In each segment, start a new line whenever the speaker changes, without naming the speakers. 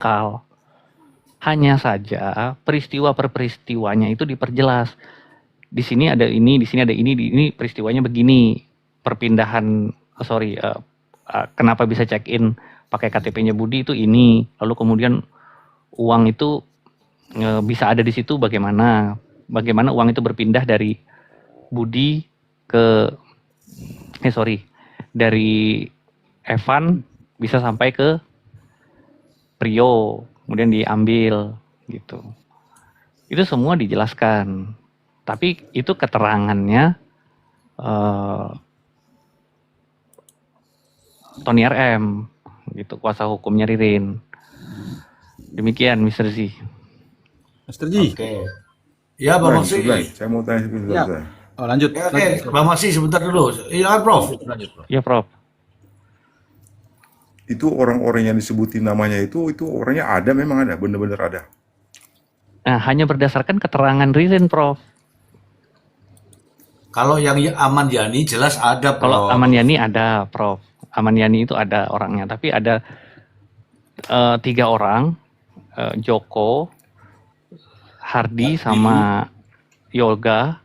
akal. Hanya saja peristiwa per peristiwanya itu diperjelas. Di sini ada ini, di sini ada ini peristiwanya begini. Perpindahan, kenapa bisa check in pakai KTP-nya Budi itu ini. Lalu kemudian uang itu bisa ada di situ bagaimana uang itu berpindah dari Budi ke dari Evan bisa sampai ke Prio, kemudian diambil gitu. Itu semua dijelaskan. Tapi itu keterangannya Tony RM gitu, kuasa hukumnya Ririn. Demikian Mr. Z.
Mr. Ji.
Oke. Ya, Bang Maksi.
Saya mau tanya sebentar.
Ya. Oh, lanjut.
Ya, oke, Bang Maksi sebentar dulu. Iya, Prof.
Lanjut, Prof.
Ya, Prof.
Itu orang-orang yang disebutin namanya itu orangnya ada, memang ada, benar-benar ada.
Nah, hanya berdasarkan keterangan Ririn, Prof.
Kalau yang Aman Yani jelas ada, Prof.
Kalau Aman Yani ada, Prof. Aman Yani itu ada orangnya, tapi ada 3 orang, Joko, Hardi, sama Yoga.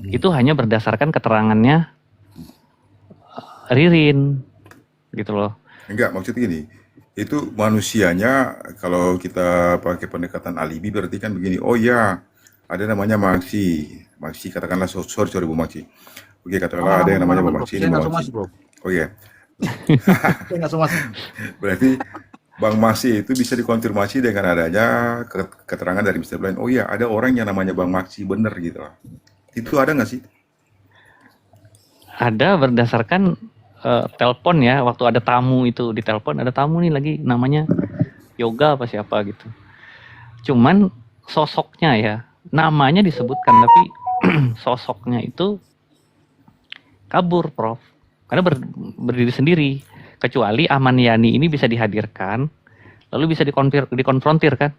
Itu hanya berdasarkan keterangannya Ririn, gitu loh.
Enggak, maksudnya gini, itu manusianya kalau kita pakai pendekatan alibi berarti kan begini, oh ya, ada namanya Maksi, katakanlah, sorry Bu Maksi. Oke, katakanlah ada yang namanya Bu Maksi, ini Bu Maksi. Oh iya.
Saya nggak somasi.
Berarti Bang Maksi itu bisa dikonfirmasi dengan adanya keterangan dari Mr. Blind. Oh iya, ada orang yang namanya Bang Maksi, bener gitu lah. Itu ada nggak sih?
Ada berdasarkan telepon ya, waktu ada tamu itu di telepon, ada tamu nih lagi namanya Yoga apa siapa gitu. Cuman sosoknya ya, namanya disebutkan tapi sosoknya itu kabur, Prof. Karena berdiri sendiri. Kecuali Aman Yani ini bisa dihadirkan, lalu bisa dikonfrontir kan.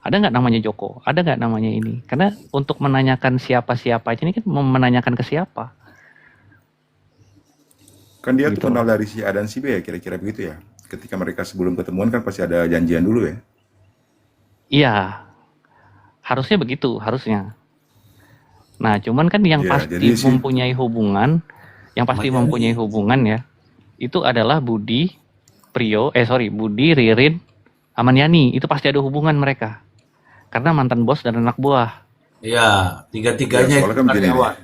Ada nggak namanya Joko? Ada nggak namanya ini? Karena untuk menanyakan siapa-siapa ini kan menanyakan ke siapa.
Kan dia
Gitu.
tuh kenal dari si A dan si B ya, kira-kira begitu ya. Ketika mereka sebelum ketemuan kan pasti ada janjian dulu ya.
Iya, harusnya begitu, harusnya. Nah, cuman kan yang
Ya,
pasti
jadi
mempunyai hubungan, ya, itu adalah Budi, Budi, Ririn, Aman Yani. Itu pasti ada hubungan mereka. Karena mantan bos dan anak buah.
Iya,
Ya,
tiga-tiganya
soalnya kan begini nih,
karyawan.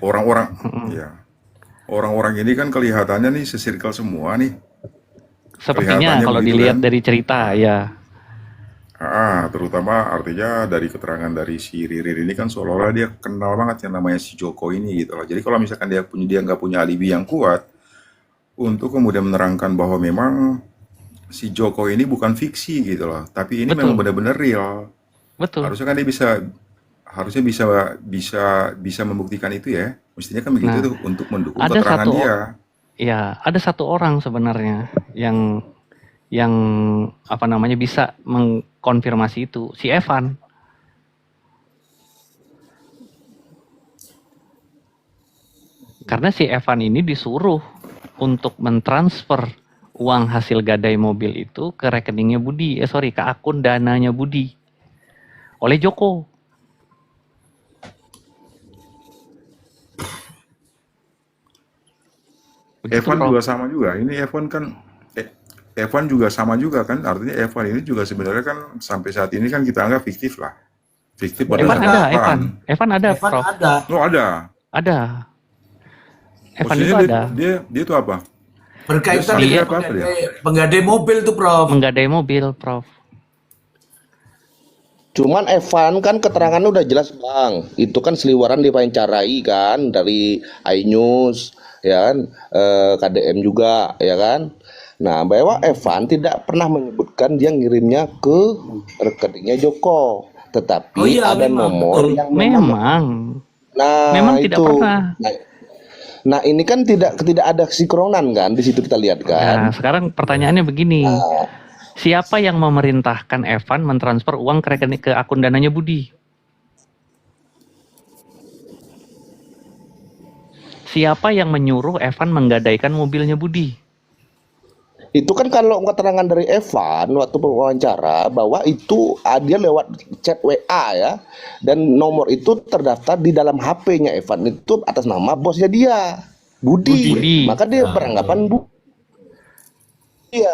orang-orang ini kan kelihatannya nih sesirkel semua nih.
Sepertinya
Kelihatannya
kalau
begitu
dilihat
kan.
dari cerita, ya.
Terutama artinya dari keterangan dari si Ririn ini kan seolah-olah dia kenal banget yang namanya si Joko ini gitu loh. Jadi kalau misalkan dia nggak punya alibi yang kuat untuk kemudian menerangkan bahwa memang si Joko ini bukan fiksi gitu loh, tapi ini memang
Betul,
benar-benar real.
betul.
Harusnya kan dia harusnya bisa membuktikan itu ya. Mestinya kan begitu
Nah,
tuh untuk mendukung
ada
keterangan
satu,
dia.
ada satu orang sebenarnya yang bisa mengkonfirmasi itu, si Evan. Karena si Evan ini disuruh untuk mentransfer uang hasil gadai mobil itu ke rekeningnya Budi, ke akun dananya Budi oleh Joko. Begitu,
Evan
Prof.
juga sama juga. Ini Evan juga sama juga kan. Artinya Evan ini juga sebenarnya kan sampai saat ini kan kita anggap fiktif lah. Fiktif pada
Evan ada,
saat
Evan ada,
Evan
Prof.
ada.
Oh ada.
Ada. Evan itu
Maksudnya
ada.
dia itu apa?
Berkaitan
Dia
dengan
apa dia?
penggadai mobil tuh, Prof.
Menggadai mobil, Prof.
Cuman Evan kan keterangannya udah jelas Bang. Itu kan seliwaran dipancarai kan dari iNews ya kan, KDM juga ya kan. Nah, bahwa Evan tidak pernah menyebutkan dia ngirimnya ke rekeningnya Joko, tetapi
Oh iya,
ada
memang,
nomor
betul.
yang
Memang
nah
tidak
itu.
pernah.
Nah, ini kan tidak ada sinkronan kan di situ kita lihat kan.
Nah, sekarang pertanyaannya begini. Siapa yang memerintahkan Evan mentransfer uang ke rekening ke akun dananya Budi? Siapa yang menyuruh Evan menggadaikan mobilnya Budi?
Itu kan kalau keterangan dari Evan waktu wawancara bahwa itu dia lewat chat WA ya, dan nomor itu terdaftar di dalam HP-nya Evan itu atas nama bosnya dia, Budi.
Budi.
Maka dia beranggapan dia.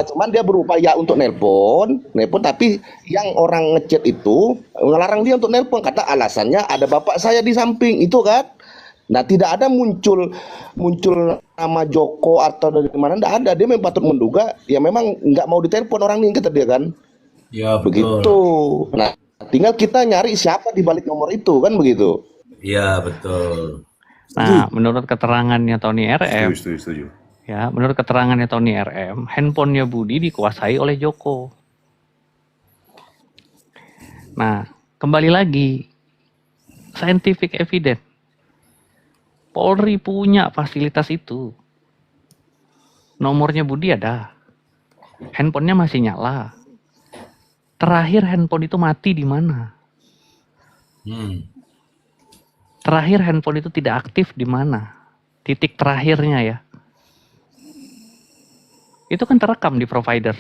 Cuman dia berupaya untuk nelpon tapi yang orang ngechat itu ngelarang dia untuk nelpon, kata alasannya ada bapak saya di samping itu kan. Nah, tidak ada muncul nama Joko atau dari mana, tidak ada. Dia memang patut menduga ya memang nggak mau ditelepon orang ini, kata dia kan.
Ya betul.
Begitu. Nah, tinggal kita nyari siapa di balik nomor itu kan begitu.
Iya betul.
Nah, menurut keterangannya Tony RM,
Setuju.
ya, menurut keterangannya Tony RM, handphonenya Budi dikuasai oleh Joko. Nah, kembali lagi, scientific evidence. Polri punya fasilitas itu. Nomornya Budi ada. Handphonenya masih nyala. Terakhir handphone itu mati di mana? Terakhir handphone itu tidak aktif di mana? Titik terakhirnya ya. Itu kan terekam di provider.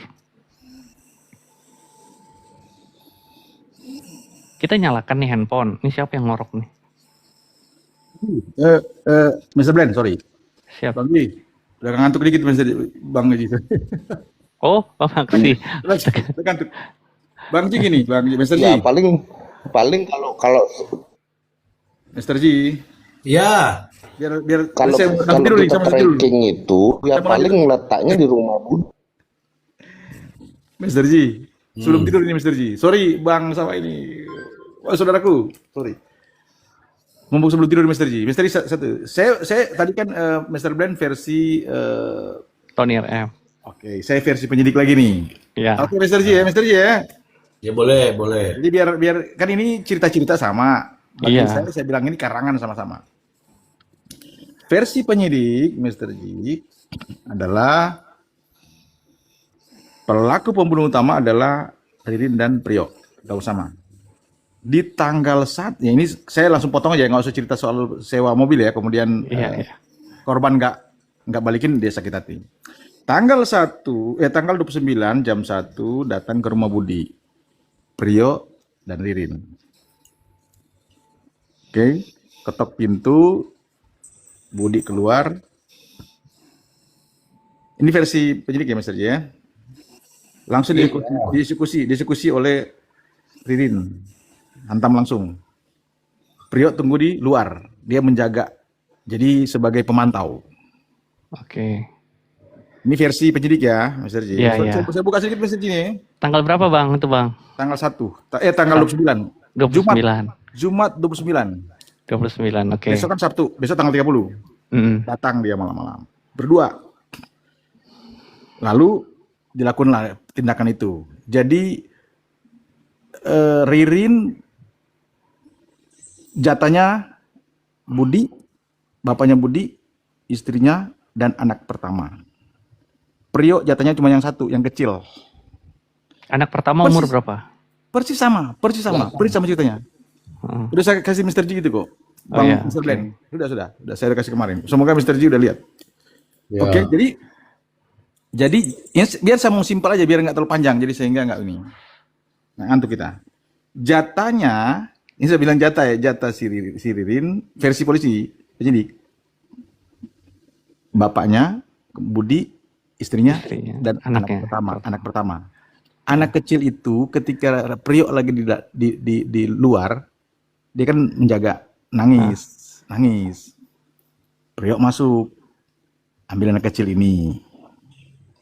Kita nyalakan nih handphone. Ini siapa yang ngorok nih?
Mr. Blend, sorry.
Siap.
Bang Ji, udah ngantuk dikit Bang Ji.
Oh, makasih.
Ngantuk. Bang Ji gini, Bang Ji, Mr. Ji.
Ya paling kalau
Mr. Ji,
Ya.
biar
kalau
saya
kalau
tidur nih
kita
sama tidur.
tracking itu ya
Kita
paling letaknya di rumah Budi.
Mr. Ji, sebelum tidur ini Mr. Ji. Sorry Bang sama ini. Wah, saudaraku, sorry. Mumpung sebelum tidur Mr. Ji. Mr. Ji satu. Saya tadi kan Mr. Blend versi
Tony RM.
oke, saya versi penyidik lagi nih.
Ya.
Oke, Mr. Ji ya.
Ya boleh.
Jadi biar kan ini cerita-cerita sama. Bagi
Iya.
saya bilang ini karangan sama-sama. Versi penyidik Mr. Ji adalah pelaku pembunuh utama adalah Ririn dan Priok, tahu sama. Di tanggal ya ini saya langsung potong aja, nggak usah cerita soal sewa mobil ya. Kemudian
Iya.
korban nggak balikin, dia sakit hati. Tanggal 29 jam 1 datang ke rumah Budi, Priok dan Ririn. Oke, ketok pintu, Budi keluar. Ini versi penyidik ya, Mas Ji ya. Langsung dieksekusi oleh Ririn. Hantam langsung. Priok tunggu di luar. Dia menjaga. Jadi sebagai pemantau.
Oke.
Ini versi penyidik ya, Mas Ji.
Iya, iya.
Saya buka sedikit Mas Ji nih.
Tanggal berapa Bang itu Bang?
Tanggal 1. Tanggal 29.
29.
Jumat 29.
29, oke.
Besok kan Sabtu. Besok tanggal 30. Datang dia malam-malam. Berdua. Lalu dilakukanlah tindakan itu. Jadi Ririn jatahnya Budi, bapaknya Budi, istrinya, dan anak pertama. Priok jatahnya cuma yang satu, yang kecil.
Anak pertama umur berapa?
Persis sama ceritanya. Udah saya kasih Mr. Ji gitu kok. Bang
iya,
Mr. Blend. Sudah saya udah kasih kemarin. Semoga Mr. Ji udah lihat. Oke, jadi biar saya mau simpel aja, biar nggak terlalu panjang, jadi sehingga nggak ini. Nah, ngantuk kita. Jatahnya, ini saya bilang jatah ya, jatah si Ririn, versi polisi, penyidik. Bapaknya, Budi, istrinya, dan
anaknya.
anak pertama. Anak kecil itu ketika Priok lagi di luar, dia kan menjaga, nangis. Priok masuk, ambil anak kecil ini.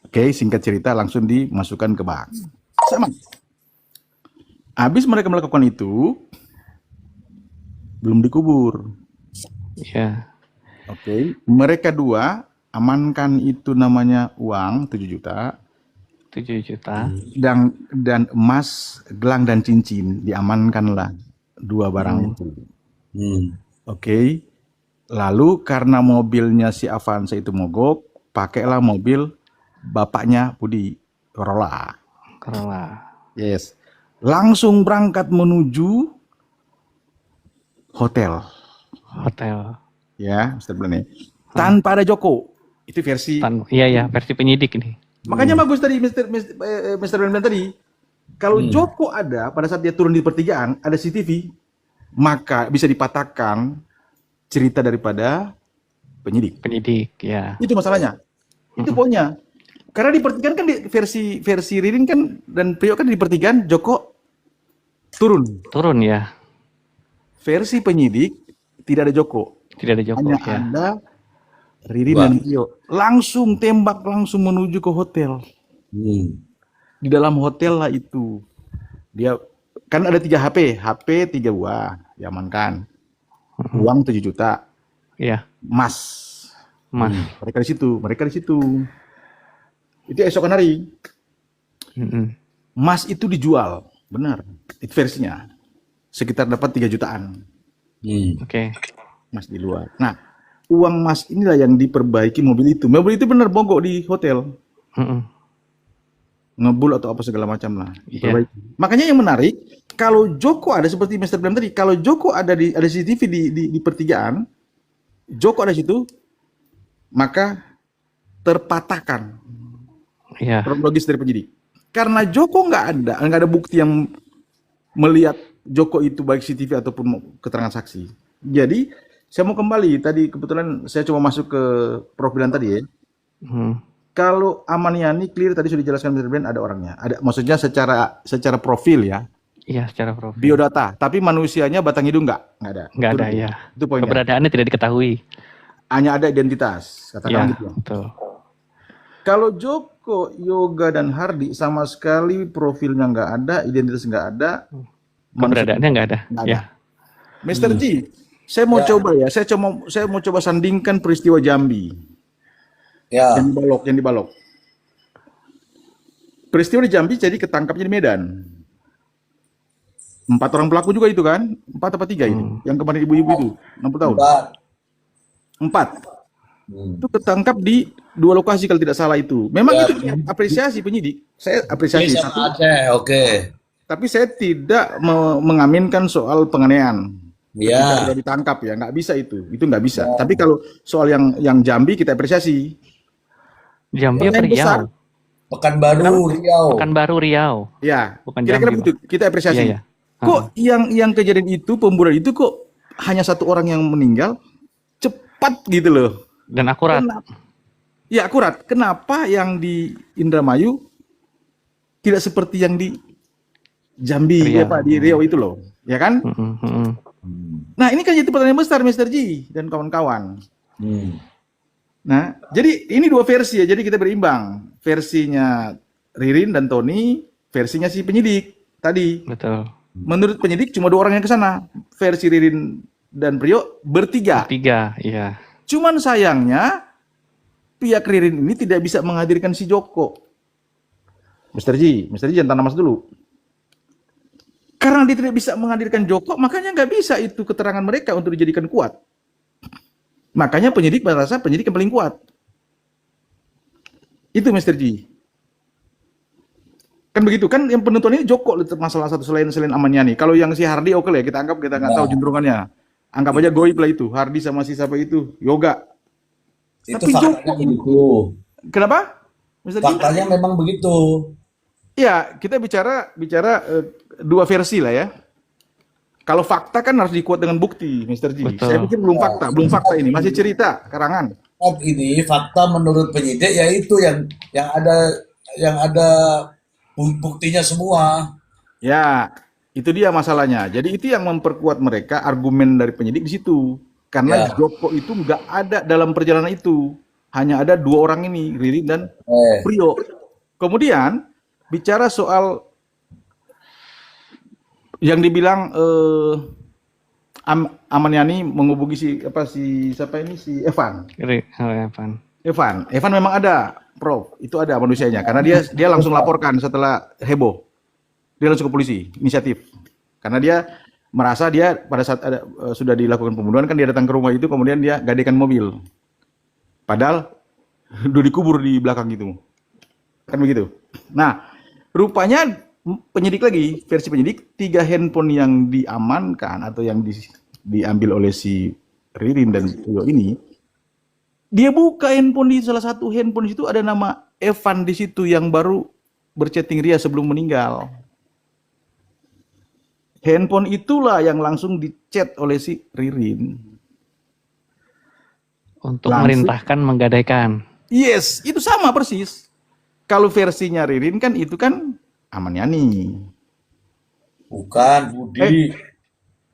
Oke, singkat cerita langsung dimasukkan ke bak. Sama. Habis mereka melakukan itu, belum dikubur.
Iya.
Oke, mereka dua amankan itu namanya uang 7 juta.
7 juta.
Dan emas, gelang dan cincin diamankanlah 2 barang itu. Oke. Lalu karena mobilnya si Avanza itu mogok, pakailah mobil bapaknya Budi, Corolla. Yes. Langsung berangkat menuju hotel.
Hotel.
Ya, Mr. Blend. Tanpa ada Joko. Itu versi.
Iya, versi penyidik ini.
Makanya bagus tadi Mr. Ben bilang tadi, kalau Joko ada pada saat dia turun di pertigaan, ada CCTV, maka bisa dipatahkan cerita daripada penyidik.
Penyidik, ya.
Itu masalahnya. Itu poinnya. Karena di pertigaan kan versi Ririn kan dan Priok kan di pertigaan Joko turun.
Turun ya.
Versi penyidik tidak ada Joko.
Tidak ada Joko,
Hanya
ya.
ada Ririn dan Priok. Langsung tembak langsung menuju ke hotel. Di dalam hotel lah itu. Dia kan ada 3 HP, HP 3 buah diamankan. Uang 7 juta.
Iya,
Emas.
Mas.
Mereka di situ. Itu esokan hari.
Mm-mm.
Emas itu dijual, benar. Itu versinya. Sekitar dapat 3 jutaan.
Oke.
Emas di luar. Nah, uang emas inilah yang diperbaiki mobil itu. Mobil itu benar mogok di hotel.
Mm-mm.
Ngebul atau apa segala macam lah.
Iya.
Diperbaiki. Makanya yang menarik, kalau Joko ada seperti Mr. bilang tadi, kalau Joko ada CCTV di pertigaan, Joko ada situ, maka terpatahkan
Iya.
kronologis dari penyidik. Karena Joko nggak ada bukti yang melihat Joko itu baik CCTV ataupun keterangan saksi. Jadi saya mau kembali tadi, kebetulan saya cuma masuk ke profilan tadi ya. Kalau Amaniani clear tadi sudah dijelaskan Mr. Ben, ada orangnya. Ada, maksudnya secara profil ya.
Iya, secara profil.
Biodata, tapi manusianya batang hidung nggak ada.
Nggak
Itu-
ada, ya.
Itu poinnya.
Keberadaannya tidak diketahui.
Hanya ada identitas,
Iya,
katakan gitu.
betul.
Kalau Joko, Yoga dan Hardi sama sekali profilnya nggak ada, identitas nggak ada,
Keberadaannya nggak ada.
nggak
Ya.
ada. Mr. G, saya mau coba ya, saya mau coba sandingkan peristiwa Jambi
Ya.
yang dibalok. Peristiwa di Jambi jadi ketangkapnya di Medan. 4 orang pelaku juga itu kan? 4 apa 3 itu? Yang kemarin ibu-ibu itu, 60 tahun. 4. Itu ketangkap di 2 lokasi kalau tidak salah itu. Memang itu apresiasi penyidik. Saya apresiasi
Sama
satu,
Aceh, oke.
tapi saya tidak mengaminkan soal penganiayaan.
Ya.
Tidak ditangkap ya, nggak bisa itu nggak bisa. Tapi kalau soal yang Jambi kita apresiasi.
Jambi apa
Yang besar,
Riau?
Pekanbaru, Riau.
Pekanbaru Riau.
ya.
Bukan
Kira-kira
Jambi,
begitu, kita apresiasi.
Iya, iya.
Kok yang kejadian itu pembunuhan itu kok hanya 1 orang yang meninggal cepat gitu loh.
Dan akurat.
Ya akurat. Kenapa yang di Indramayu tidak seperti yang di Jambi,
Riau.
di Riau itu loh, ya kan? Nah ini kan jadi pertanyaan besar, Mr. G dan kawan-kawan. Nah, jadi ini 2 versi ya, jadi kita berimbang. Versinya Ririn dan Tony, versinya si penyidik tadi.
Betul.
Menurut penyidik cuma 2 orang yang ke sana. Versi Ririn dan Priyo bertiga.
3, iya.
Cuman sayangnya pihak Ririn ini tidak bisa menghadirkan si Joko. Mr. G jangan tanam mas dulu. Karena dia tidak bisa menghadirkan Joko, makanya nggak bisa itu keterangan mereka untuk dijadikan kuat. Makanya penyidik merasa penyidik yang paling kuat. Itu Mr. G. Kan begitu kan, yang penentuan ini Joko masalah satu selain Amaniani. Kalau yang si Hardi oke lah, kita anggap kita nggak tahu cenderungannya. Anggap aja goib lah itu. Hardi sama si siapa itu, Yoga.
Itu
Tapi
faktanya
Joko-
begitu.
Kenapa? Mr. G?
Faktanya memang begitu.
Ya, kita bicara 2 versi lah ya. Kalau fakta kan harus dikuat dengan bukti, Mr. G.
Betul.
Saya pikir belum fakta ini, masih cerita, karangan.
Saat ini fakta menurut penyidik yaitu yang ada buktinya semua.
Ya, itu dia masalahnya. Jadi itu yang memperkuat mereka, argumen dari penyidik di situ. Karena
Ya.
Joko itu nggak ada dalam perjalanan itu. Hanya ada 2 orang ini, Ririn dan Priyo. Kemudian bicara soal yang dibilang Amaniani menghubungi si siapa ini, si Evan. Evan memang ada, Prof. Itu ada manusianya karena dia langsung laporkan setelah heboh. Dia langsung ke polisi, inisiatif. Karena dia merasa dia pada saat sudah dilakukan pembunuhan kan dia datang ke rumah itu, kemudian dia gadekan mobil. Padahal udah dikubur di belakang gitu. Kan begitu. Nah, rupanya penyidik lagi, versi penyidik, 3 handphone yang diamankan atau yang diambil oleh si Ririn dan Priyo ini Dia buka handphone, di salah satu handphone itu ada nama Evan di situ yang baru berchatting Ria sebelum meninggal. Handphone itulah yang langsung dichat oleh si Ririn.
Untuk
Langsung.
merintahkan menggadaikan.
Yes, itu sama persis. Kalau versinya Ririn kan itu kan Aman Yani.
Bukan, Budi.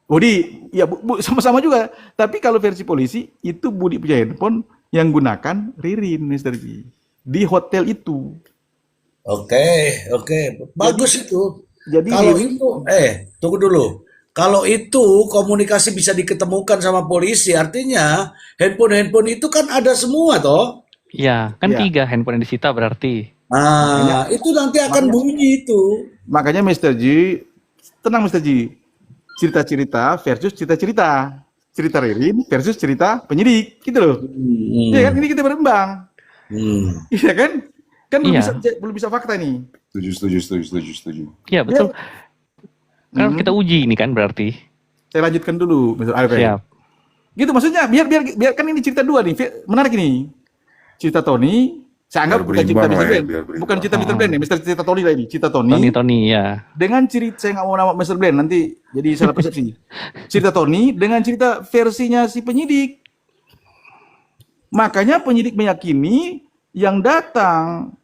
Budi, ya sama-sama juga. Tapi kalau versi polisi itu Budi punya handphone yang gunakan Ririn, Mr. Ji. Di hotel itu.
Oke. Bagus itu.
Jadi
Kalau
Ririn,
itu, tunggu dulu. Kalau itu komunikasi bisa diketemukan sama polisi, artinya handphone itu kan ada semua toh.
Ya, kan
Iya.
3 handphone yang disita berarti.
Nah, itu nanti akan bunyi itu.
makanya Mr. Ji, tenang Mr. Ji. Cerita-cerita versus cerita-cerita. Cerita Ririn versus cerita penyidik, gitu loh. Iya kan, ini kita berimbang. Iya kan? Kan belum
Iya.
belum bisa fakta nih.
Setuju.
Iya, betul. Kan kita uji ini kan berarti.
Saya lanjutkan dulu, Mr. Arif.
Siap.
Gitu maksudnya, biar kan ini cerita dua nih, menarik ini. Cerita Tony, saya anggap
Biar
bukan cerita
berimbang
Mr.
lah ya,
Blend.
biar berimbang.
Bukan cerita Mr. Blend ya, cerita Tony lah ini. Cerita Tony,
Tony ya.
dengan cerita, saya nggak mau nama Mr. Blend, nanti jadi salah persepsi. Cerita Tony dengan cerita versinya si penyidik. Makanya penyidik meyakini yang datang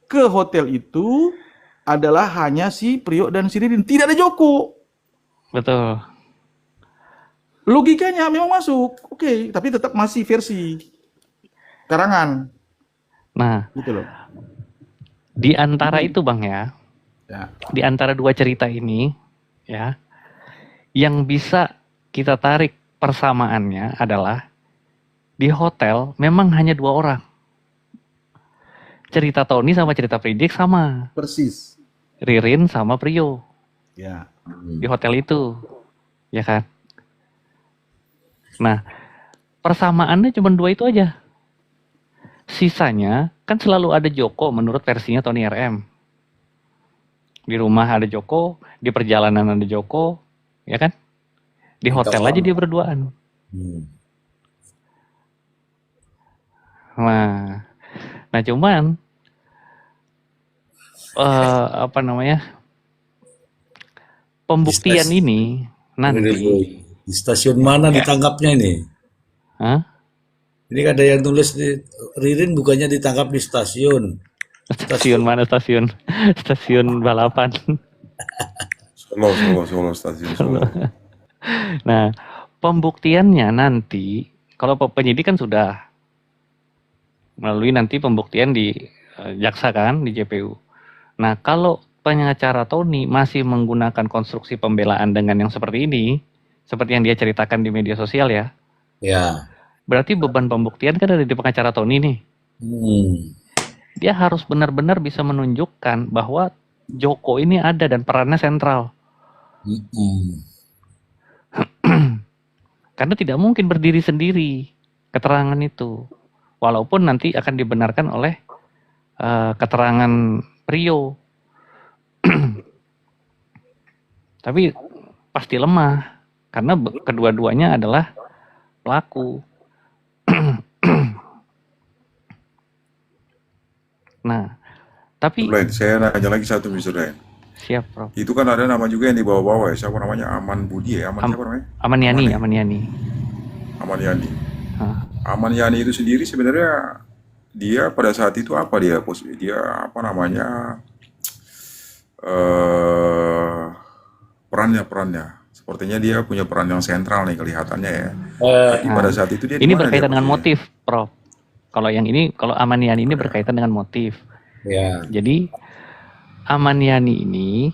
ke hotel itu adalah hanya si Priok dan si Ririn. Tidak ada Joko.
Betul.
Logikanya memang masuk. Oke, tapi tetap masih versi karangan.
Nah,
Gitu loh.
di antara itu Bang ya,
Ya.
di antara 2 cerita ini ya, yang bisa kita tarik persamaannya adalah di hotel memang hanya 2 orang. Cerita Tony sama cerita Pridik sama.
Persis.
Ririn sama Prio
Ya.
di hotel itu. Ya kan? Nah, persamaannya cuma 2 itu aja. Sisanya kan selalu ada Joko menurut versinya Tony RM. Di rumah ada Joko, di perjalanan ada Joko, ya kan? Di hotel aja dia berduaan. Nah cuman apa namanya? Pembuktian ini nanti,
Di stasiun mana ditangkapnya ini?
hah?
Ini ada yang tulis di Ririn bukannya ditangkap di stasiun.
Stasiun mana stasiun? Stasiun balapan.
Solo, stasiun Solo.
Nah, pembuktiannya nanti, kalau penyidik kan sudah melalui nanti pembuktian di jaksa kan, di JPU. Nah, kalau pengacara Tony masih menggunakan konstruksi pembelaan dengan yang seperti ini, seperti yang dia ceritakan di media sosial ya,
Ya.
berarti beban pembuktian kan ada di pengacara Tony nih. Dia harus benar-benar bisa menunjukkan bahwa Joko ini ada dan perannya sentral. Karena tidak mungkin berdiri sendiri keterangan itu. Walaupun nanti akan dibenarkan oleh keterangan Prio. Tapi pasti lemah. Karena kedua-duanya adalah pelaku. Nah, tapi
Ren, saya nanya lagi satu, Mr. Ren.
siap, Prof.
Itu kan ada nama juga yang dibawa-bawa ya. Siapa namanya? Aman Budi ya? Siapa namanya?
Aman Yani.
Aman Yani.
Hah.
Aman Yani itu sendiri sebenarnya dia pada saat itu apa dia? Dia apa namanya? Perannya. Sepertinya dia punya peran yang sentral nih kelihatannya ya. Tapi pada saat itu dia
Ini
di mana
berkaitan
dia
dengan
posisinya?
motif, Prof. Kalau yang ini, kalau Aman Yani ini berkaitan dengan motif.
Ya.
Jadi Aman Yani ini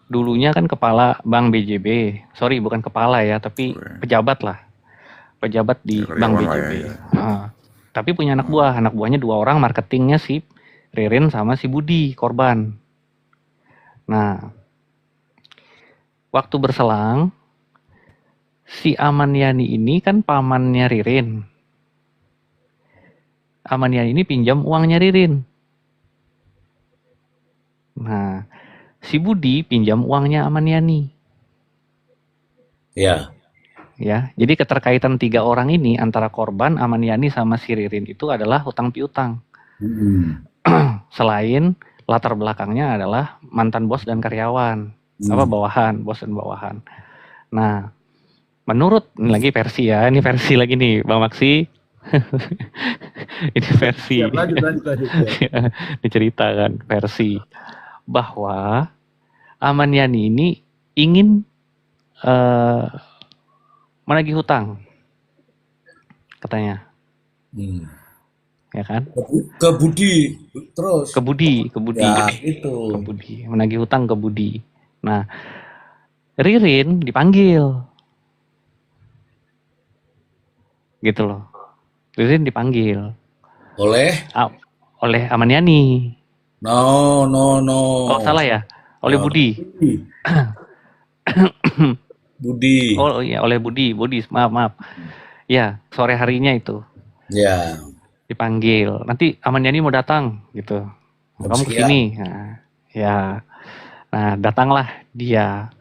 dulunya kan kepala Bank BJB. Sorry, bukan kepala ya, tapi pejabat lah. Pejabat di
Ya,
Bank
karyawan lah
BJB.
ya.
Tapi punya anak buah. Anak buahnya 2 orang, marketingnya si Ririn sama si Budi, korban. Nah, waktu berselang, si Aman Yani ini kan pamannya Ririn. Aman Yani ini pinjam uangnya Ririn. Nah, si Budi pinjam uangnya Aman Yani.
Ya.
ya. Jadi keterkaitan 3 orang ini antara korban, Aman Yani sama si Ririn itu adalah hutang piutang.
Hmm.
Selain latar belakangnya adalah mantan bos dan karyawan, bawahan, bos dan bawahan. Nah, menurut ini lagi versi ya, ini versi lagi nih, Bang Maksi. Ini versi.
Siap, lanjut.
Diceritakan versi bahwa Aman Yani ini ingin menagih hutang, katanya,
Hmm.
ya kan?
Ke Budi terus.
Ke Budi,
Ya, itu.
ke Budi, menagih hutang ke Budi. Nah, Ririn dipanggil, gitu loh. Ririn dipanggil
Oleh?
oleh Aman Yani.
No.
Oh, salah ya? Oleh Budi.
Budi.
Oh iya, oleh Budi, maaf. Ya, sore harinya itu
Ya.
dipanggil. Nanti Aman Yani mau datang gitu. Kamu
Siap.
kesini. Nah, ya. Nah, datanglah dia.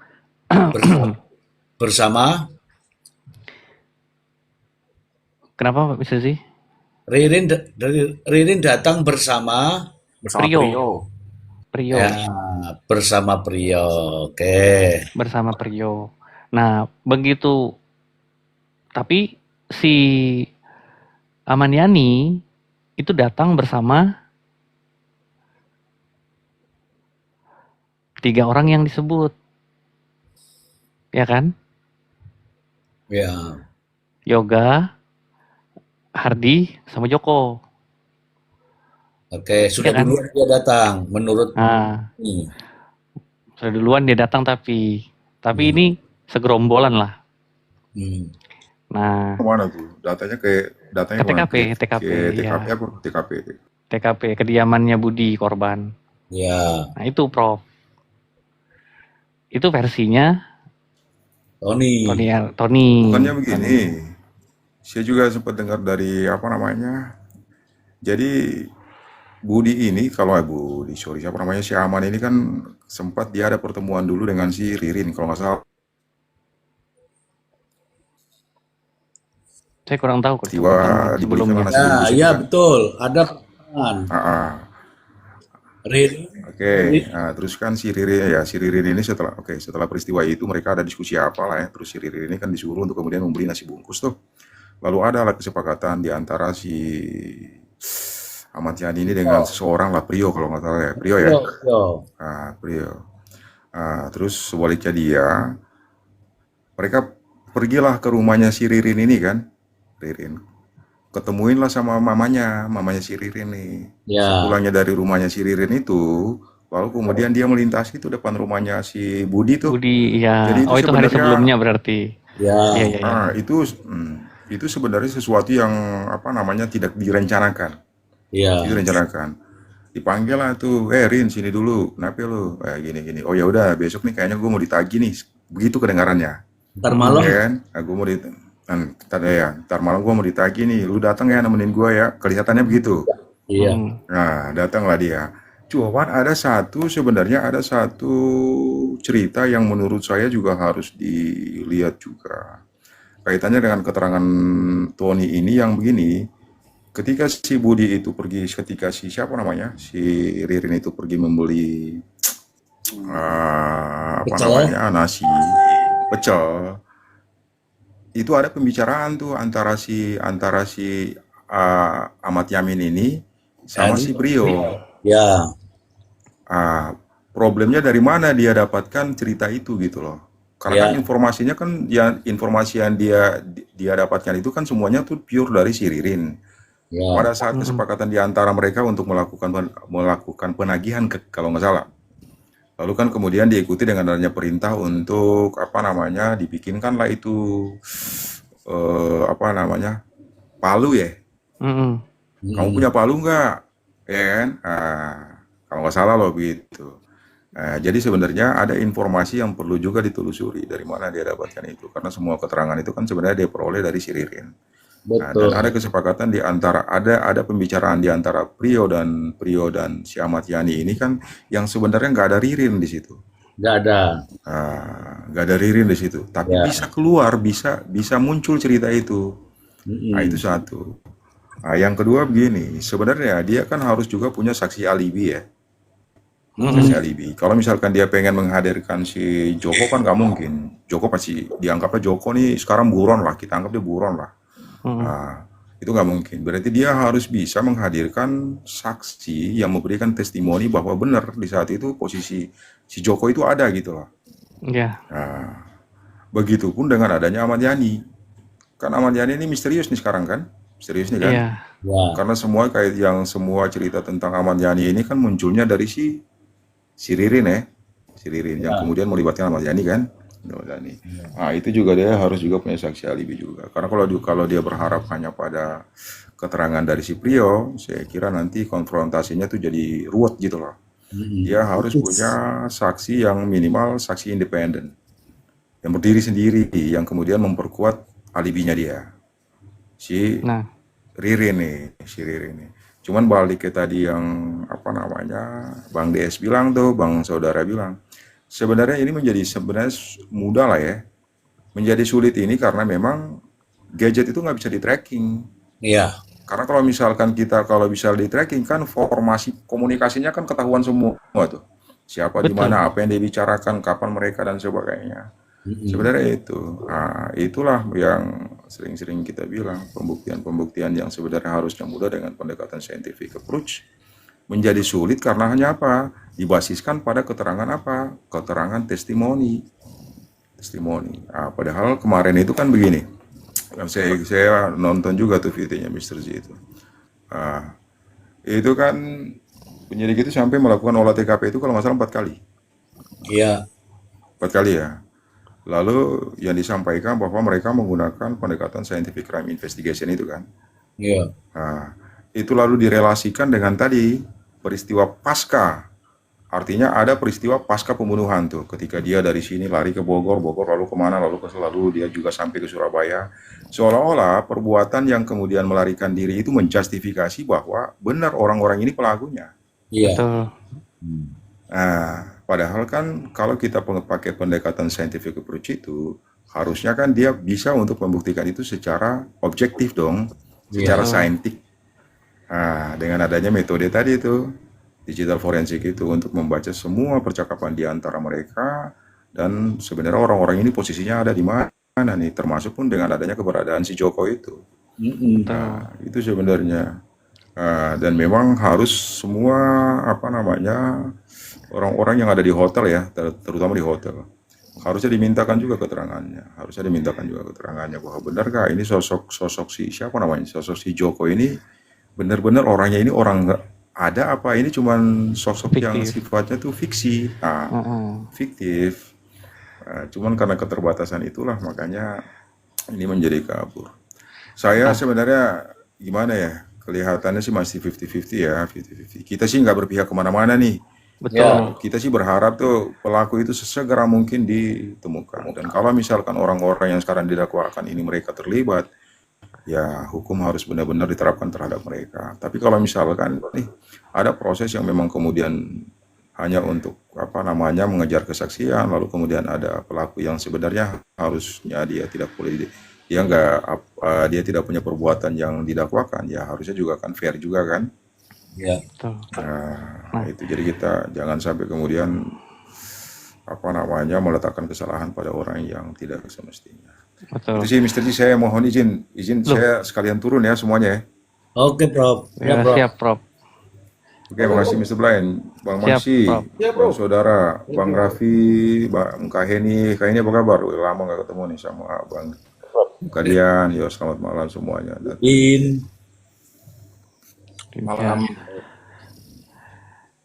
Bersama
Kenapa bisa sih?
Ririn datang bersama
Prio.
ya, bersama Prio. Oke.
Bersama Prio. Nah, begitu. Tapi si Aman Yani itu datang bersama 3 orang yang disebut. Ya kan?
Ya.
Yoga, Hardi, sama Joko.
Oke, sudah
Ya kan?
duluan dia datang menurut
Nah,
ini.
sudah duluan dia datang tapi ini segerombolan lah. Nah,
Kemana tuh? Datanya
ke
kemana?
TKP,
Ke
ya.
TKP apa? TKP.
TKP, kediamannya Budi korban.
Ya,
Nah, itu Prof. Itu versinya
Tony.
Tony.
Bukannya begini. Saya juga sempat dengar dari apa namanya. Jadi Budi ini kalau Budi, sorry, siapa namanya, si Aman ini kan sempat dia ada pertemuan dulu dengan si Ririn kalau nggak salah.
Saya kurang tahu
Tiba
sebelumnya.
diberikan nasi bungkus itu
Ya,
kan.
betul. Ada pertemuan. Ririn.
Oke. Nah, terus kan si Ririn ini setelah peristiwa itu mereka ada diskusi apa lah ya. Terus si Ririn ini kan disuruh untuk kemudian membeli nasi bungkus tuh. Lalu ada lah kesepakatan di antara si Ahmad Yani ini dengan seseorang lah, Prio kalau nggak salah ya. Prio ya. Prio. Terus sebaliknya dia, mereka pergilah ke rumahnya si Ririn ini kan. Ririn. Ketemuin lah sama mamanya si Ririn nih.
Ya.
Sepulangnya dari rumahnya si Ririn itu, lalu kemudian dia melintasi itu depan rumahnya si Budi tuh.
Budi, ya.
Jadi itu
itu hari
sebenarnya,
sebelumnya berarti.
Ya.
Iya.
Itu sebenarnya sesuatu yang apa namanya tidak direncanakan.
Ya.
Itu direncanakan. Dipanggil lah tuh, Rin sini dulu, kenapa lu? Gini. Oh ya udah, besok nih kayaknya gue mau ditagih nih. Begitu kedengarannya.
Ntar malam.
Ya kan? Gue mau ntar malam gue mau ditagih nih, lu datang ya nemenin gue ya, kelihatannya begitu.
Iya.
Nah, datanglah dia. Cuman sebenarnya ada satu cerita yang menurut saya juga harus dilihat juga. Kaitannya dengan keterangan Tony ini yang begini, ketika si Budi itu pergi, si Ririn itu pergi membeli nasi pecel. Itu ada pembicaraan tuh antara si Ahmad Yamin ini sama si Prio.
Ya.
Problemnya dari mana dia dapatkan cerita itu gitu loh. Karena kan informasinya kan informasi yang dia dapatkan itu kan semuanya tuh pure dari si Ririn.
Ya.
Pada saat kesepakatan di antara mereka untuk melakukan penagihan kalau nggak salah. Lalu kan kemudian diikuti dengan adanya perintah untuk dibikinkan lah itu palu ya. Kamu punya palu nggak? Ya kan? Kalau nggak salah loh begitu. Jadi sebenarnya ada informasi yang perlu juga ditelusuri dari mana dia dapatkan itu, karena semua keterangan itu kan sebenarnya dia peroleh dari si Ririn. Dan ada kesepakatan di antara ada pembicaraan di antara Prio dan si Ahmad Yani ini kan yang sebenarnya nggak ada Ririn di situ.
Nggak ada.
nggak ada Ririn di situ. Tapi
Ya.
bisa keluar, bisa muncul cerita itu. Nah, itu satu. Nah, yang kedua begini, sebenarnya dia kan harus juga punya saksi alibi ya. Saksi alibi. Kalau misalkan dia pengen menghadirkan si Joko kan nggak mungkin. Joko pasti dianggapnya Joko nih sekarang buron lah, kita anggap dia buron lah. Nah, itu nggak mungkin. Berarti dia harus bisa menghadirkan saksi yang memberikan testimoni bahwa benar di saat itu posisi si Joko itu ada gitu loh.
Ya,
Nah, begitupun dengan adanya Ahmad Yani. Kan Ahmad Yani ini misterius nih sekarang kan? Misterius nih kan?
iya,
Ya.
Karena semua cerita tentang Ahmad Yani ini kan munculnya dari si Ririn ya. Si Ririn yang kemudian melibatkan Ahmad Yani kan? Ahmad Yani. Nah, itu juga dia harus juga punya saksi alibi juga. Karena kalau dia berharap hanya pada keterangan dari si Priyo, saya kira nanti konfrontasinya tuh jadi ruwet gitu loh. Dia harus punya saksi yang minimal saksi independen, yang berdiri sendiri, yang kemudian memperkuat alibinya dia. Si
nah,
Ririn nih, si Ririn nih. Cuman balik ke tadi yang apa namanya, Bang DS bilang tuh, Bang Saudara bilang, sebenarnya ini sebenarnya mudah lah ya. Menjadi sulit ini karena memang gadget itu nggak bisa di tracking.
Iya.
Karena kalau bisa di tracking kan formasi komunikasinya kan ketahuan semua tuh. Siapa di
betul.
mana, apa yang dia bicarakan, kapan mereka dan sebagainya. Sebenarnya itu. Nah, itulah yang sering-sering kita bilang, pembuktian-pembuktian yang sebenarnya harusnya mudah dengan pendekatan scientific approach menjadi sulit karena hanya apa? Dibasiskan pada keterangan apa? Keterangan testimoni. Nah, padahal kemarin itu kan begini. Saya nonton juga tuh videonya Mr. Z itu. Ah, itu kan penyidik itu sampai melakukan olah TKP itu kalau nggak salah 4 kali.
Iya.
4 kali ya. Lalu yang disampaikan bahwa mereka menggunakan pendekatan scientific crime investigation itu kan.
Iya.
Nah, itu lalu direlasikan dengan tadi peristiwa pasca. Artinya ada peristiwa pasca pembunuhan tuh, ketika dia dari sini lari ke Bogor lalu kemana, lalu dia juga sampai ke Surabaya. Seolah-olah perbuatan yang kemudian melarikan diri itu menjustifikasi bahwa benar orang-orang ini pelakunya.
Iya.
Betul.
Nah, padahal kan kalau kita pakai pendekatan scientific approach itu, harusnya kan dia bisa untuk membuktikan itu secara objektif dong, secara saintik. Nah, dengan adanya metode tadi itu, digital forensik itu untuk membaca semua percakapan di antara mereka dan sebenarnya orang-orang ini posisinya ada di mana nih, termasuk pun dengan adanya keberadaan si Joko itu. Nah, itu sebenarnya. Dan memang harus semua apa namanya orang-orang yang ada di hotel ya, terutama di hotel, harusnya dimintakan juga keterangannya bahwa benarkah ini sosok si siapa namanya, sosok si Joko ini benar-benar orangnya ini orang nggak ada apa ini cuman sosok yang
Fiktif.
sifatnya tuh fiksi, fiktif. Cuman karena keterbatasan itulah makanya ini menjadi kabur. Saya sebenarnya gimana ya, kelihatannya sih masih 50-50 ya, 50-50. Kita sih nggak berpihak kemana-mana nih.
Betul.
Kita sih berharap tuh pelaku itu sesegera mungkin ditemukan. Dan kalau misalkan orang-orang yang sekarang didakwakan ini mereka terlibat, ya hukum harus benar-benar diterapkan terhadap mereka. Tapi kalau misalkan nih ada proses yang memang kemudian hanya untuk apa namanya mengejar kesaksian, lalu kemudian ada pelaku yang sebenarnya harusnya dia tidak boleh dia tidak punya perbuatan yang didakwakan, ya harusnya juga kan fair juga kan.
Iya.
Betul.
Nah, itu jadi kita jangan sampai kemudian apa namanya meletakkan kesalahan pada orang yang tidak semestinya.
Betul.
Itu sih Mr. Ji, saya mohon izin saya sekalian turun ya semuanya ya.
Oke, Prof.
Ya,
Prof.
siap, Prof.
Oke, makasih Mr. Blind, Bang
Siap,
Maxi,
Prof.
Bang Saudara, Bang Raffi, Bang Kaheni apa kabar? Udah lama nggak ketemu nih sama Bang Kalian. Yo, selamat malam semuanya.
Ya.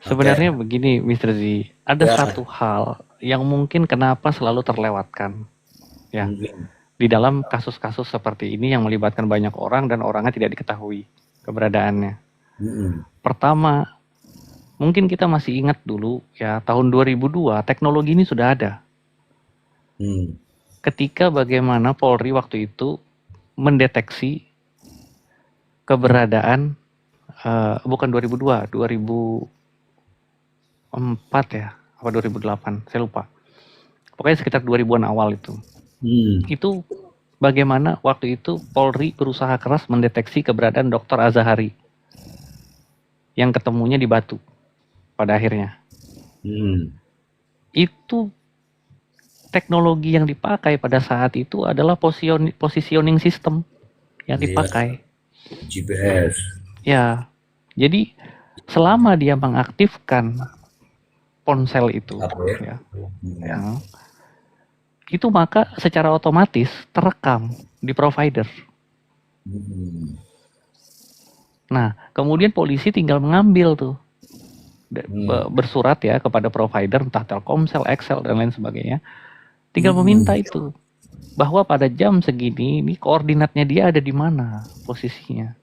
Sebenarnya begini, Mr. Z, ada satu hal yang mungkin kenapa selalu terlewatkan, ya, di dalam kasus-kasus seperti ini yang melibatkan banyak orang dan orangnya tidak diketahui keberadaannya. Pertama, mungkin kita masih ingat dulu, ya, tahun 2002 teknologi ini sudah ada. Ketika bagaimana Polri waktu itu mendeteksi keberadaan bukan 2002, 2004 ya, apa 2008, saya lupa. pokoknya sekitar 2000-an awal itu. Itu bagaimana waktu itu Polri berusaha keras mendeteksi keberadaan Dr. Azahari yang ketemunya di Batu pada akhirnya. Itu teknologi yang dipakai pada saat itu adalah positioning system yang dipakai.
GPS.
Ya, jadi selama dia mengaktifkan ponsel itu, ya, itu maka secara otomatis terekam di provider. Nah, kemudian polisi tinggal mengambil tuh, bersurat ya kepada provider, entah Telkomsel, Excel dan lain sebagainya, tinggal meminta itu bahwa pada jam segini ini koordinatnya dia ada di mana posisinya.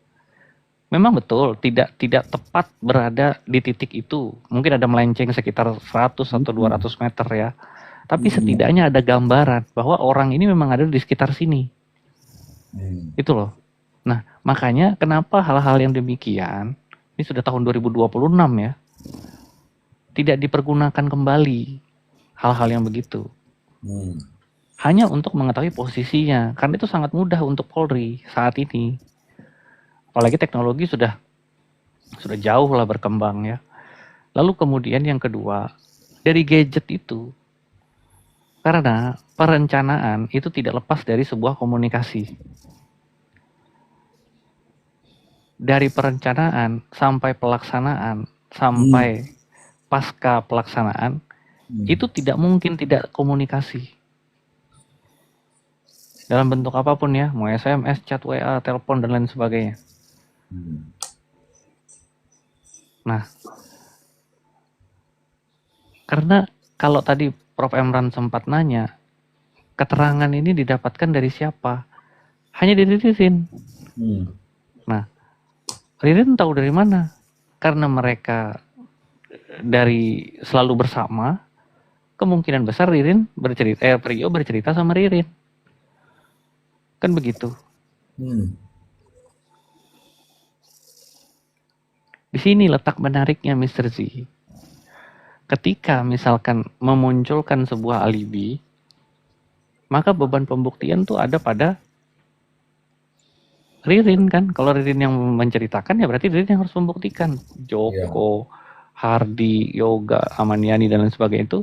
Memang betul tidak tepat berada di titik itu. Mungkin ada melenceng sekitar 100 atau 200 meter ya. Tapi setidaknya ada gambaran bahwa orang ini memang ada di sekitar sini. Itu loh. Nah, makanya kenapa hal-hal yang demikian, ini sudah tahun 2026 ya, tidak dipergunakan kembali hal-hal yang begitu. Hanya untuk mengetahui posisinya. Karena itu sangat mudah untuk Polri saat ini. Apalagi teknologi sudah jauh lah berkembang ya. Lalu kemudian yang kedua, dari gadget itu, karena perencanaan itu tidak lepas dari sebuah komunikasi. Dari perencanaan sampai pelaksanaan, sampai pasca pelaksanaan, itu tidak mungkin tidak komunikasi. Dalam bentuk apapun ya, mau SMS, chat WA, telepon, dan lain sebagainya. Nah, karena kalau tadi Prof. Emran sempat nanya, keterangan ini didapatkan dari siapa? Hanya dari Ririn. Nah, Ririn tahu dari mana? Karena mereka dari selalu bersama, kemungkinan besar Ririn bercerita, Prio bercerita sama Ririn. Kan begitu. Di sini letak menariknya Mr. Z. Ketika misalkan memunculkan sebuah alibi, maka beban pembuktian tuh ada pada Ririn kan. Kalau Ririn yang menceritakan ya berarti Ririn yang harus membuktikan. Joko, Hardi, Yoga, Amaniani dan lain sebagainya itu,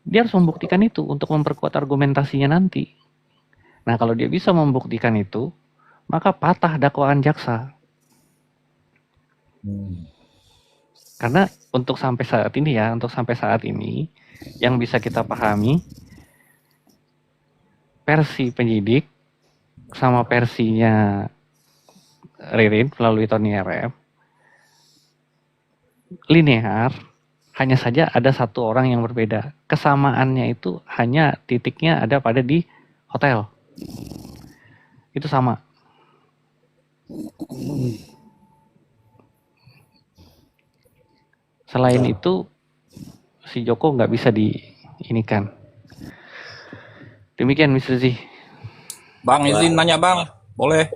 dia harus membuktikan itu untuk memperkuat argumentasinya nanti. Nah, kalau dia bisa membuktikan itu, maka patah dakwaan jaksa. Karena untuk sampai saat ini yang bisa kita pahami, versi penyidik sama versinya Ririn melalui Tony RF linear, hanya saja ada satu orang yang berbeda. Kesamaannya itu hanya titiknya ada pada di hotel. Itu sama. Selain itu, si Joko nggak bisa diinikan. Demikian Mr. Z.
Bang, izin nanya bang, boleh?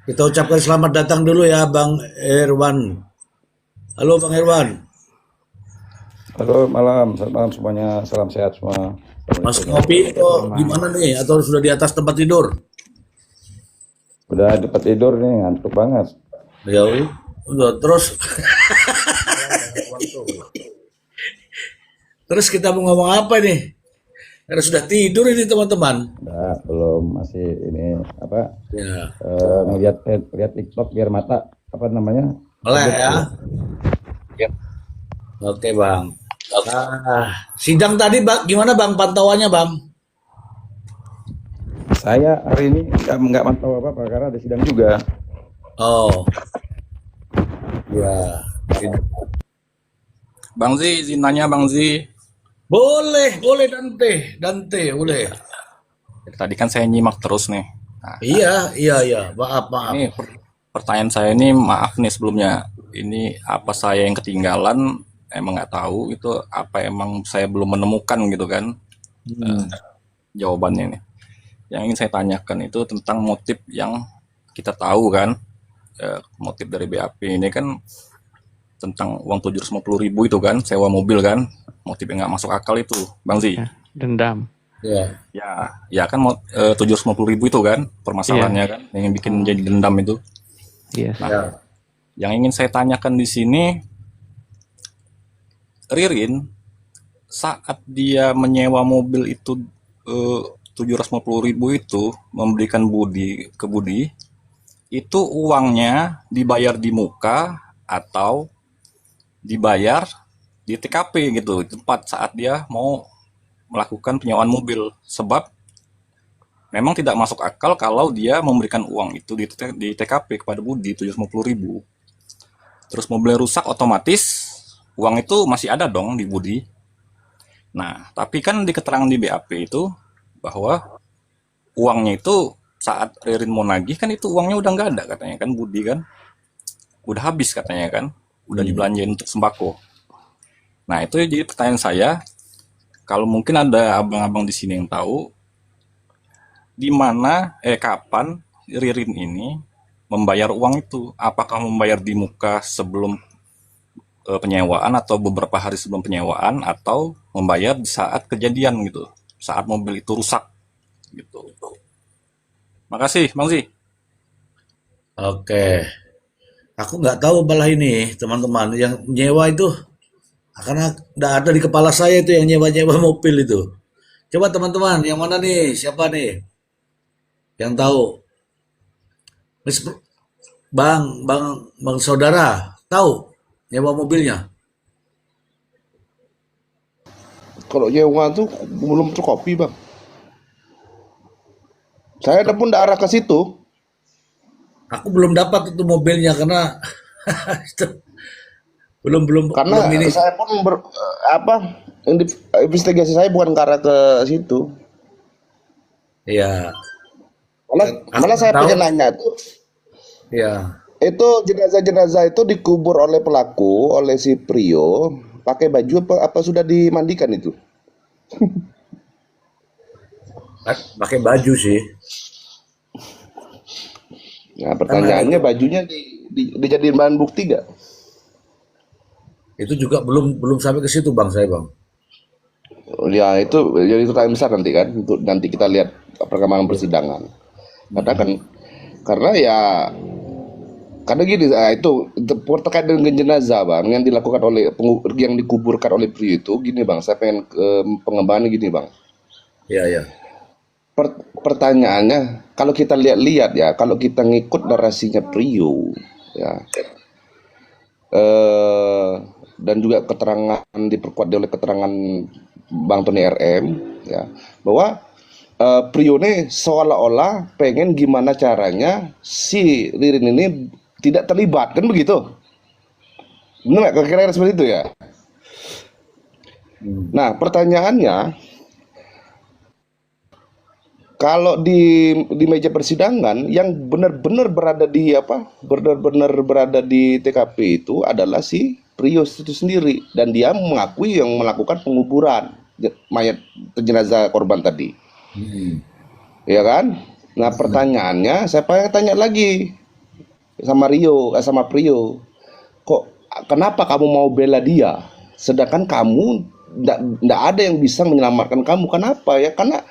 Kita ucapkan selamat datang dulu ya Bang Irwan. Halo Bang Irwan.
Halo, selamat malam semuanya, salam sehat semua.
Mas ngopi kok gimana nih? Atau sudah di atas tempat tidur?
Udah di tempat tidur nih, ngantuk banget.
Ya udah terus. Terus kita mau ngomong apa nih? Karena sudah tidur ini teman-teman.
Nah, belum, masih ini apa?
Ya.
Lihat TikTok biar mata apa namanya?
Melek ya. Oke Bang. Sidang tadi gimana Bang pantauannya Bang?
Saya hari ini nggak mantau apa karena ada sidang juga.
Oh. Ya.
Bang Zi, izin nanya Bang Zi.
Boleh Dante, boleh.
Tadi kan saya nyimak terus nih. Nah,
Iya. Maaf.
ini pertanyaan saya ini, maaf nih sebelumnya. Ini apa saya yang ketinggalan? Emang nggak tahu itu apa, emang saya belum menemukan gitu kan jawabannya ini. Yang ingin saya tanyakan itu tentang motif yang kita tahu kan, motif dari BAP ini kan tentang uang 750.000 itu kan, sewa mobil kan, motif yang nggak masuk akal itu, Bang Zi.
Dendam.
Ya.
Ya kan mau 750.000 itu kan permasalahannya kan yang bikin jadi dendam itu.
Yes.
Nah,
Ya.
yang ingin saya tanyakan di sini, Ririn saat dia menyewa mobil itu 750.000 itu memberikan ke Budi, itu uangnya dibayar di muka atau dibayar di TKP gitu, tempat saat dia mau melakukan penyewaan mobil. Sebab memang tidak masuk akal kalau dia memberikan uang itu di TKP kepada Budi 750.000. Terus mobilnya rusak, otomatis uang itu masih ada dong di Budi. Nah, tapi kan di keterangan di BAP itu bahwa uangnya itu saat Ririn mau nagih kan itu uangnya udah nggak ada katanya kan Budi kan. Udah habis katanya kan. Udah dibelanjain untuk sembako. Nah, itu jadi pertanyaan saya, kalau mungkin ada abang-abang di sini yang tahu, di mana, kapan Ririn ini membayar uang itu? Apakah membayar di muka sebelum penyewaan atau beberapa hari sebelum penyewaan atau membayar di saat kejadian gitu, saat mobil itu rusak gitu. Makasih, Bang Zi.
Oke. Aku nggak tahu malah ini, teman-teman. Yang nyewa itu, karena nggak ada di kepala saya itu yang nyewa-nyewa mobil itu. Coba teman-teman, yang mana nih? Siapa nih? Yang tahu? Miss Bang Saudara, tahu nyewa mobilnya?
Kalau nyewa tuh belum terkopi bang. Saya ada pun arah ke situ.
Aku belum dapat itu mobilnya karena belum belum
Karena
belum ini.
saya pun investigasi saya bukan ke arah ke situ.
Ya,
Malah,
aku
malah saya
tahu.
pengen nanya tuh,
Ya,
itu jenazah-jenazah itu dikubur oleh pelaku, oleh si Prio, pakai baju apa sudah dimandikan itu?
pakai baju sih.
Nah,
Karena
pertanyaannya bajunya dijadiin bahan bukti gak?
itu juga belum belum sampai ke situ bang saya bang.
Ya itu jadi pertanyaan besar nanti kan, untuk nanti kita lihat perkembangan persidangan. Karena ya karena gini, itu terkait dengan jenazah bang yang dilakukan oleh yang dikuburkan oleh Prio itu gini bang, saya pengen pengembangannya gini bang.
Ya ya.
Pertanyaannya, kalau kita lihat-lihat ya, kalau kita ngikut narasinya Prio, ya, dan juga keterangan diperkuat oleh keterangan Bang Tony RM, ya, bahwa Prio ini seolah-olah pengen gimana caranya si Ririn ini tidak terlibat, kan begitu? Benar nggak? Kira-kira seperti itu ya. Nah, pertanyaannya, kalau di meja persidangan yang benar-benar berada di TKP itu adalah si Prio itu sendiri, dan dia mengakui yang melakukan penguburan mayat jenazah korban tadi, ya kan? Nah pertanyaannya, saya pengen tanya lagi sama Prio, kok kenapa kamu mau bela dia, sedangkan kamu ndak ada yang bisa menyelamatkan kamu? Kenapa ya? Karena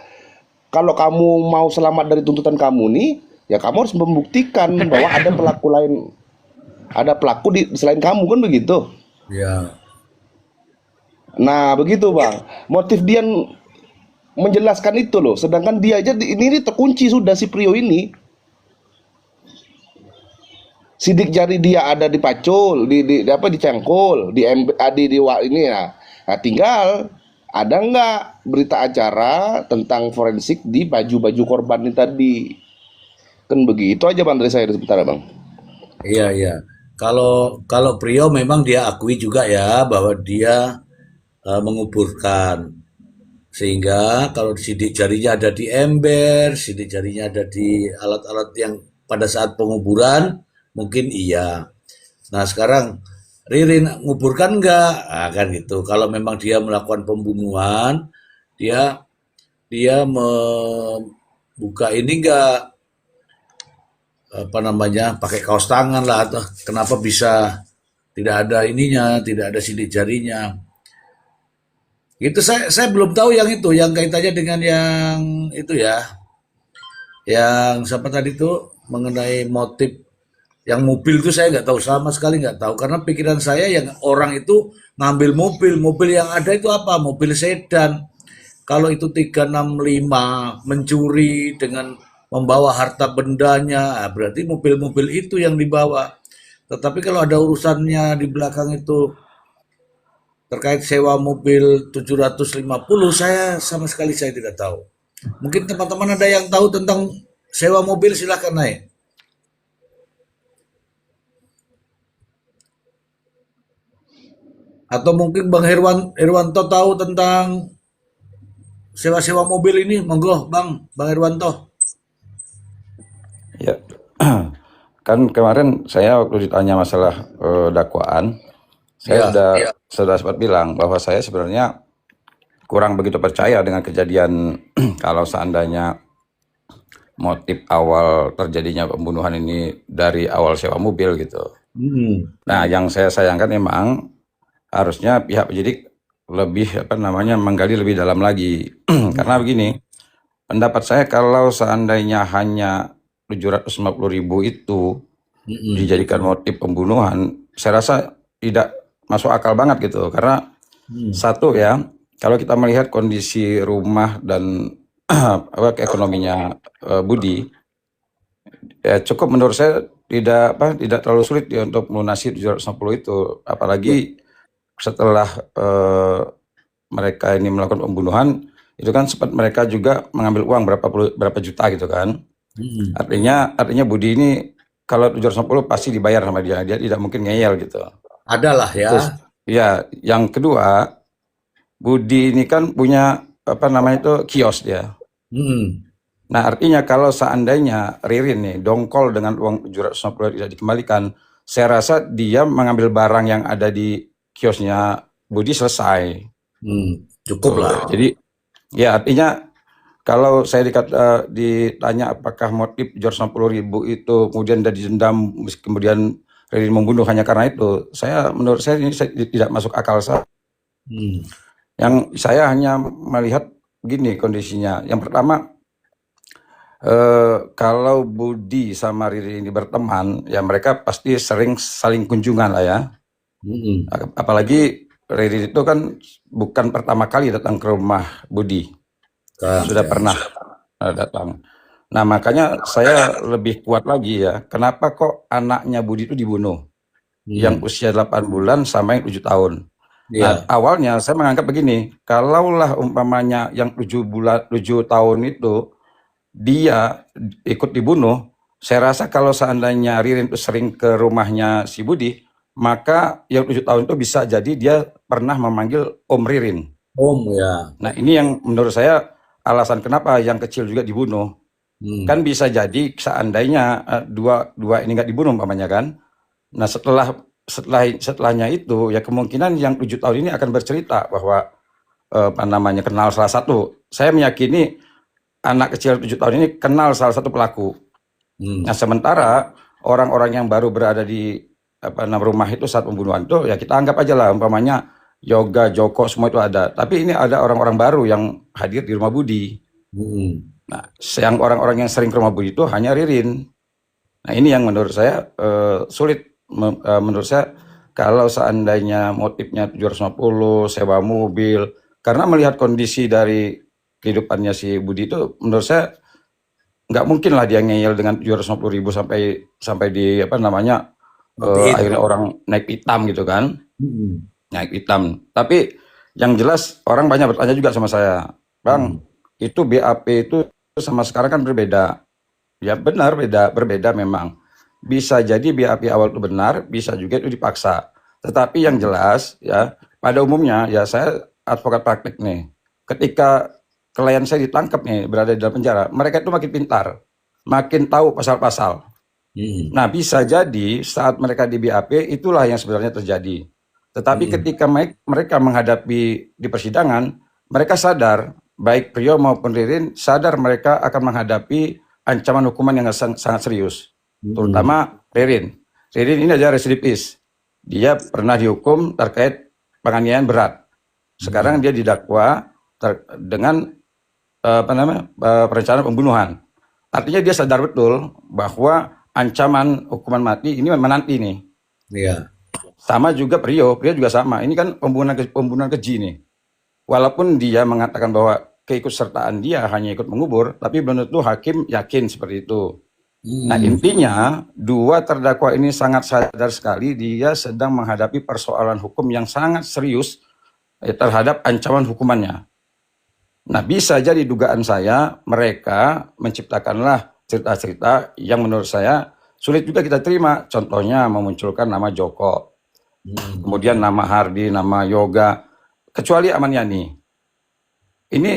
kalau kamu mau selamat dari tuntutan kamu nih, ya kamu harus membuktikan bahwa ada pelaku lain, ada pelaku di selain kamu, kan begitu?
Ya.
Nah begitu bang, motif dia menjelaskan itu loh, sedangkan dia aja ini terkunci sudah, si Prio ini. Sidik jari dia ada di pacul, dicengkul, ini ya. Nah, tinggal ada nggak berita acara tentang forensik di baju-baju korban ini tadi? Kan begitu aja bang dari saya sebentar bang.
Iya iya. Kalau Prio memang dia akui juga ya bahwa dia menguburkan, sehingga kalau sidik jarinya ada di ember, sidik jarinya ada di alat-alat yang pada saat penguburan mungkin iya. Nah sekarang Ririn nguburkan enggak? Nah, kan gitu. Kalau memang dia melakukan pembunuhan, dia dia membuka ini enggak, apa namanya, pakai kaos tangan lah, atau kenapa bisa tidak ada ininya, tidak ada sidik jarinya. Itu saya belum tahu yang itu, yang kaitannya dengan yang itu ya, yang siapa tadi itu mengenai motif yang mobil itu saya nggak tahu sama sekali nggak tahu karena pikiran saya yang orang itu ngambil mobil yang ada itu apa mobil sedan kalau itu 365 mencuri dengan membawa harta bendanya berarti mobil-mobil itu yang dibawa tetapi kalau ada urusannya di belakang itu terkait sewa mobil 750 saya sama sekali saya tidak tahu mungkin teman-teman ada yang tahu tentang sewa mobil silahkan naik. Atau mungkin Bang Herwanto tahu tentang sewa-sewa mobil ini? Monggo, Bang Herwanto.
Ya, kan kemarin saya waktu ditanya masalah dakwaan, saya
Ya,
sudah sempat bilang bahwa saya sebenarnya kurang begitu percaya dengan kejadian kalau seandainya motif awal terjadinya pembunuhan ini dari awal sewa mobil gitu. Nah, yang saya sayangkan memang harusnya pihak penyidik lebih menggali lebih dalam lagi. Karena begini, pendapat saya kalau seandainya hanya 750.000 itu dijadikan motif pembunuhan, saya rasa tidak masuk akal banget gitu. Karena satu ya, kalau kita melihat kondisi rumah dan ekonominya Budi, ya cukup menurut saya tidak terlalu sulit ya untuk melunasi 750 itu, apalagi setelah mereka ini melakukan pembunuhan itu kan sempat mereka juga mengambil uang berapa juta gitu kan. Artinya Budi ini kalau 750 pasti dibayar sama dia tidak mungkin ngeyel gitu.
adalah ya.
Terus ya yang kedua, Budi ini kan punya kios dia. Nah, artinya kalau seandainya Ririn nih dongkol dengan uang 750 tidak dikembalikan, saya rasa dia mengambil barang yang ada di kiosnya Budi selesai.
Cukup lah.
Jadi ya artinya kalau saya ditanya apakah motif 750.000 itu kemudian sudah didendam kemudian Ririn membunuh hanya karena itu, menurut saya ini tidak masuk akal saya. Yang saya hanya melihat begini kondisinya. Yang pertama, kalau Budi sama Ririn ini berteman, ya mereka pasti sering saling kunjungan lah ya. Apalagi Ririn itu kan bukan pertama kali datang ke rumah Budi, sudah pernah datang. Nah makanya saya lebih kuat lagi ya, kenapa kok anaknya Budi itu dibunuh, yang usia 8 bulan sama yang 7 tahun. Nah awalnya saya menganggap begini, kalaulah umpamanya yang 7 tahun itu dia ikut dibunuh, saya rasa kalau seandainya Ririn itu sering ke rumahnya si Budi, maka yang 7 tahun itu bisa jadi dia pernah memanggil Om Ririn.
Ya.
Nah ini yang menurut saya alasan kenapa yang kecil juga dibunuh. Kan bisa jadi seandainya dua ini nggak dibunuh umpamanya kan. Nah setelahnya itu ya kemungkinan yang 7 tahun ini akan bercerita bahwa kenal salah satu. Saya meyakini anak kecil 7 tahun ini kenal salah satu pelaku. Nah sementara orang-orang yang baru berada di rumah itu saat pembunuhan itu ya kita anggap aja lah umpamanya Yoga, Joko semua itu ada. Tapi ini ada orang-orang baru yang hadir di rumah Budi. Nah, yang orang-orang yang sering ke rumah Budi itu hanya Ririn. Nah ini yang menurut saya sulit. Menurut saya kalau seandainya motifnya 750 sewa mobil, karena melihat kondisi dari kehidupannya si Budi itu menurut saya nggak mungkin lah dia ngeyel dengan 750.000 sampai di akhirnya orang naik hitam gitu kan. Naik hitam. Tapi yang jelas orang banyak bertanya juga sama saya, Bang, itu BAP itu sama sekarang kan berbeda. Ya benar berbeda memang. Bisa jadi BAP awal itu benar, bisa juga itu dipaksa. Tetapi yang jelas ya pada umumnya ya saya advokat praktik nih. Ketika klien saya ditangkap nih berada di dalam penjara, mereka itu makin pintar, makin tahu pasal-pasal. Nah bisa jadi saat mereka di BAP itulah yang sebenarnya terjadi. Tetapi ketika mereka menghadapi di persidangan, mereka sadar, baik Priyo maupun Ririn sadar mereka akan menghadapi ancaman hukuman yang sangat serius. Terutama Ririn. Ririn ini adalah residivis. Dia pernah dihukum terkait penganiayaan berat. Sekarang dia didakwa dengan perencanaan pembunuhan. Artinya dia sadar betul bahwa ancaman hukuman mati ini menanti nih.
Iya.
Sama juga Priyo juga sama. Ini kan pembunuhan keji nih. Walaupun dia mengatakan bahwa keikutsertaan dia hanya ikut mengubur, tapi belum tentu hakim yakin seperti itu. Nah, intinya dua terdakwa ini sangat sadar sekali dia sedang menghadapi persoalan hukum yang sangat serius terhadap ancaman hukumannya. Nah, bisa jadi dugaan saya mereka menciptakanlah cerita-cerita yang menurut saya sulit juga kita terima. Contohnya memunculkan nama Joko, kemudian nama Hardi, nama Yoga, kecuali Aman Yani. Ini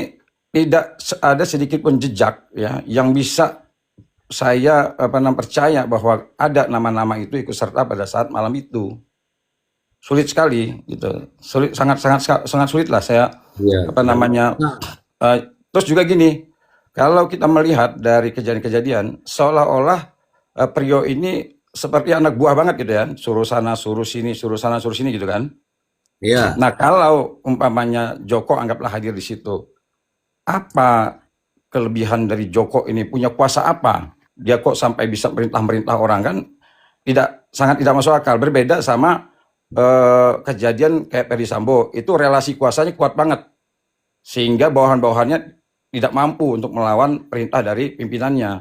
tidak ada sedikit pun jejak ya yang bisa saya percaya bahwa ada nama-nama itu ikut serta pada saat malam itu. Sulit sekali gitu. Sangat sulit lah saya terus juga gini, kalau kita melihat dari kejadian-kejadian seolah-olah Priyo ini seperti anak buah banget gitu ya, suruh sana suruh sini gitu kan.
Iya.
Nah, kalau umpamanya Joko anggaplah hadir di situ, apa kelebihan dari Joko ini, punya kuasa apa? Dia kok sampai bisa merintah orang kan? Sangat tidak masuk akal. Berbeda sama kejadian kayak Ferdy Sambo, itu relasi kuasanya kuat banget sehingga bawahan-bawahannya tidak mampu untuk melawan perintah dari pimpinannya.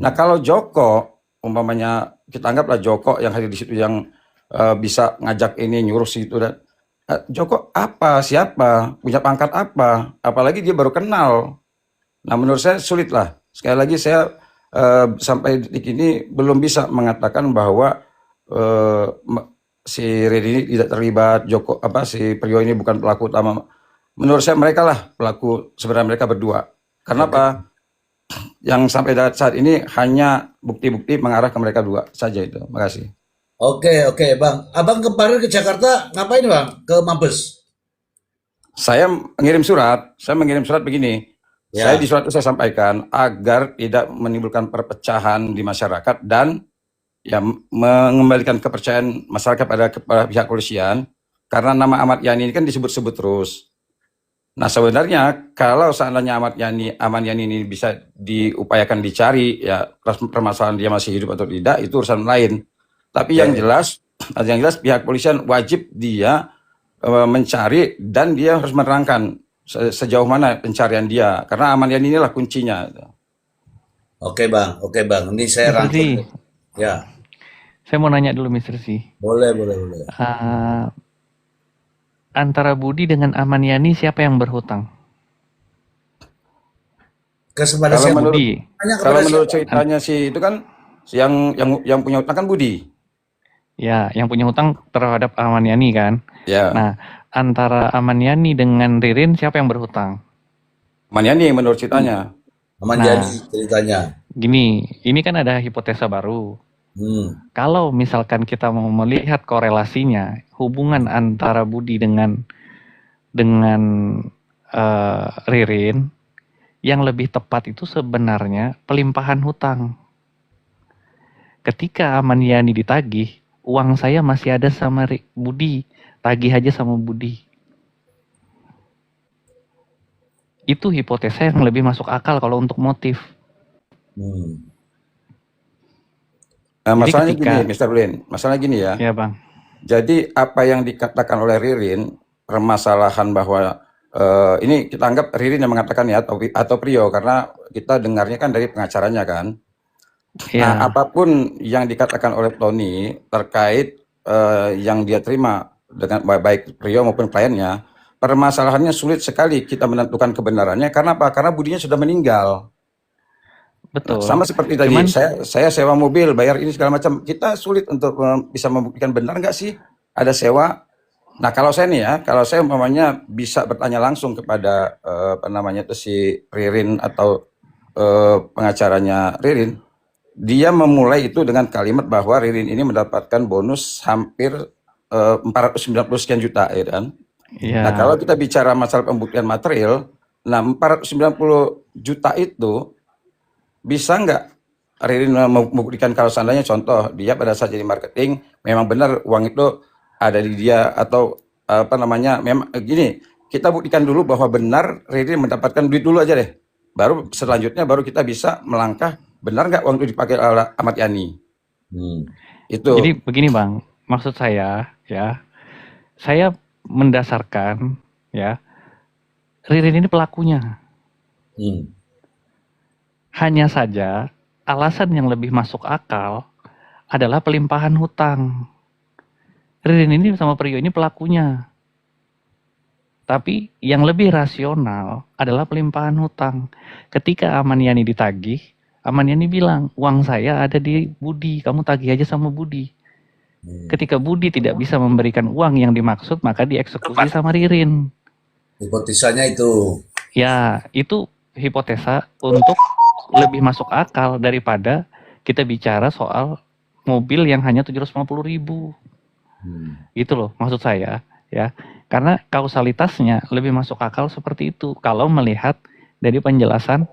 Nah, kalau Joko umpamanya kita anggaplah Joko yang hadir di situ yang bisa ngajak ini nyuruh situ, dan Joko apa, siapa, punya pangkat apa, apalagi dia baru kenal. Nah, menurut saya sulit lah. Sekali lagi saya sampai detik ini belum bisa mengatakan bahwa si Riri ini tidak terlibat, si Priyo ini bukan pelaku utama. Menurut saya mereka lah pelaku sebenarnya, mereka berdua. Karena apa? Yang sampai saat ini hanya bukti-bukti mengarah ke mereka dua saja itu. Makasih.
Oke, Bang. Abang kemarin ke Jakarta ngapain, Bang? Ke Mabes?
Saya mengirim surat begini. Ya. Saya di surat itu saya sampaikan agar tidak menimbulkan perpecahan di masyarakat dan ya mengembalikan kepercayaan masyarakat pada pihak kepolisian, karena nama Ahmad Yani ini kan disebut-sebut terus. Nah, sebenarnya kalau seandainya Aman Yani ini bisa diupayakan dicari, ya permasalahan dia masih hidup atau tidak itu urusan lain. Tapi yang jelas pihak kepolisian wajib dia mencari dan dia harus menerangkan sejauh mana pencarian dia, karena Aman Yani inilah kuncinya.
Oke bang, ini saya rangkum. Ya.
Saya mau nanya dulu Mr. C.
Boleh.
Antara Budi dengan Aman Yani siapa yang berhutang?
Kalau menurut ceritanya sih itu kan yang punya hutang kan Budi.
Ya, yang punya hutang terhadap Aman Yani kan.
Ya.
Nah, antara Aman Yani dengan Ririn siapa yang berhutang?
Aman Yani menurut ceritanya.
Aman Yani ceritanya.
Gini, ini kan ada hipotesa baru. Kalau misalkan kita mau melihat korelasinya, hubungan antara Budi dengan Ririn, yang lebih tepat itu sebenarnya pelimpahan hutang. Ketika Aman Yani ditagih, uang saya masih ada sama Budi, tagih aja sama Budi. Itu hipotesa yang lebih masuk akal kalau untuk motif.
Masalahnya gini, Mr. Blin. Masalahnya gini ya.
Ya, Bang.
Jadi apa yang dikatakan oleh Ririn, permasalahan bahwa ini kita anggap Ririn yang mengatakan ya, atau Priyo, karena kita dengarnya kan dari pengacaranya kan. Ya. Nah, apapun yang dikatakan oleh Tony terkait yang dia terima dengan baik Priyo maupun kliennya, permasalahannya sulit sekali kita menentukan kebenarannya. Karena apa? Karena Budinya sudah meninggal.
Betul.
Sama seperti tadi, saya sewa mobil, bayar ini segala macam. Kita sulit untuk bisa membuktikan benar nggak sih ada sewa. Nah, kalau saya nih ya, kalau saya umpamanya bisa bertanya langsung kepada si Ririn atau pengacaranya Ririn, dia memulai itu dengan kalimat bahwa Ririn ini mendapatkan bonus hampir 490 sekian juta, ya kan?
Ya.
Nah, kalau kita bicara masalah pembuktian material, nah 490 juta itu bisa nggak Ririn membuktikan kalau seandainya contoh dia pada saat jadi marketing memang benar uang itu ada di dia, atau memang gini, kita buktikan dulu bahwa benar Ririn mendapatkan duit dulu aja deh. Baru selanjutnya baru kita bisa melangkah benar nggak uang itu dipakai oleh Ahmad Yani. Itu.
Jadi begini Bang, maksud saya ya, saya mendasarkan ya, Ririn ini pelakunya. Hanya saja alasan yang lebih masuk akal adalah pelimpahan hutang. Ririn ini sama Prio ini pelakunya. Tapi yang lebih rasional adalah pelimpahan hutang. Ketika Ahmad Yani ditagih, Ahmad Yani bilang, uang saya ada di Budi, kamu tagih aja sama Budi. Ketika Budi tidak bisa memberikan uang yang dimaksud, maka dieksekusi sama Ririn.
Hipotesanya itu.
Ya, itu hipotesa untuk lebih masuk akal daripada kita bicara soal mobil yang hanya 750.000. Itu loh maksud saya ya. Karena kausalitasnya lebih masuk akal seperti itu kalau melihat dari penjelasan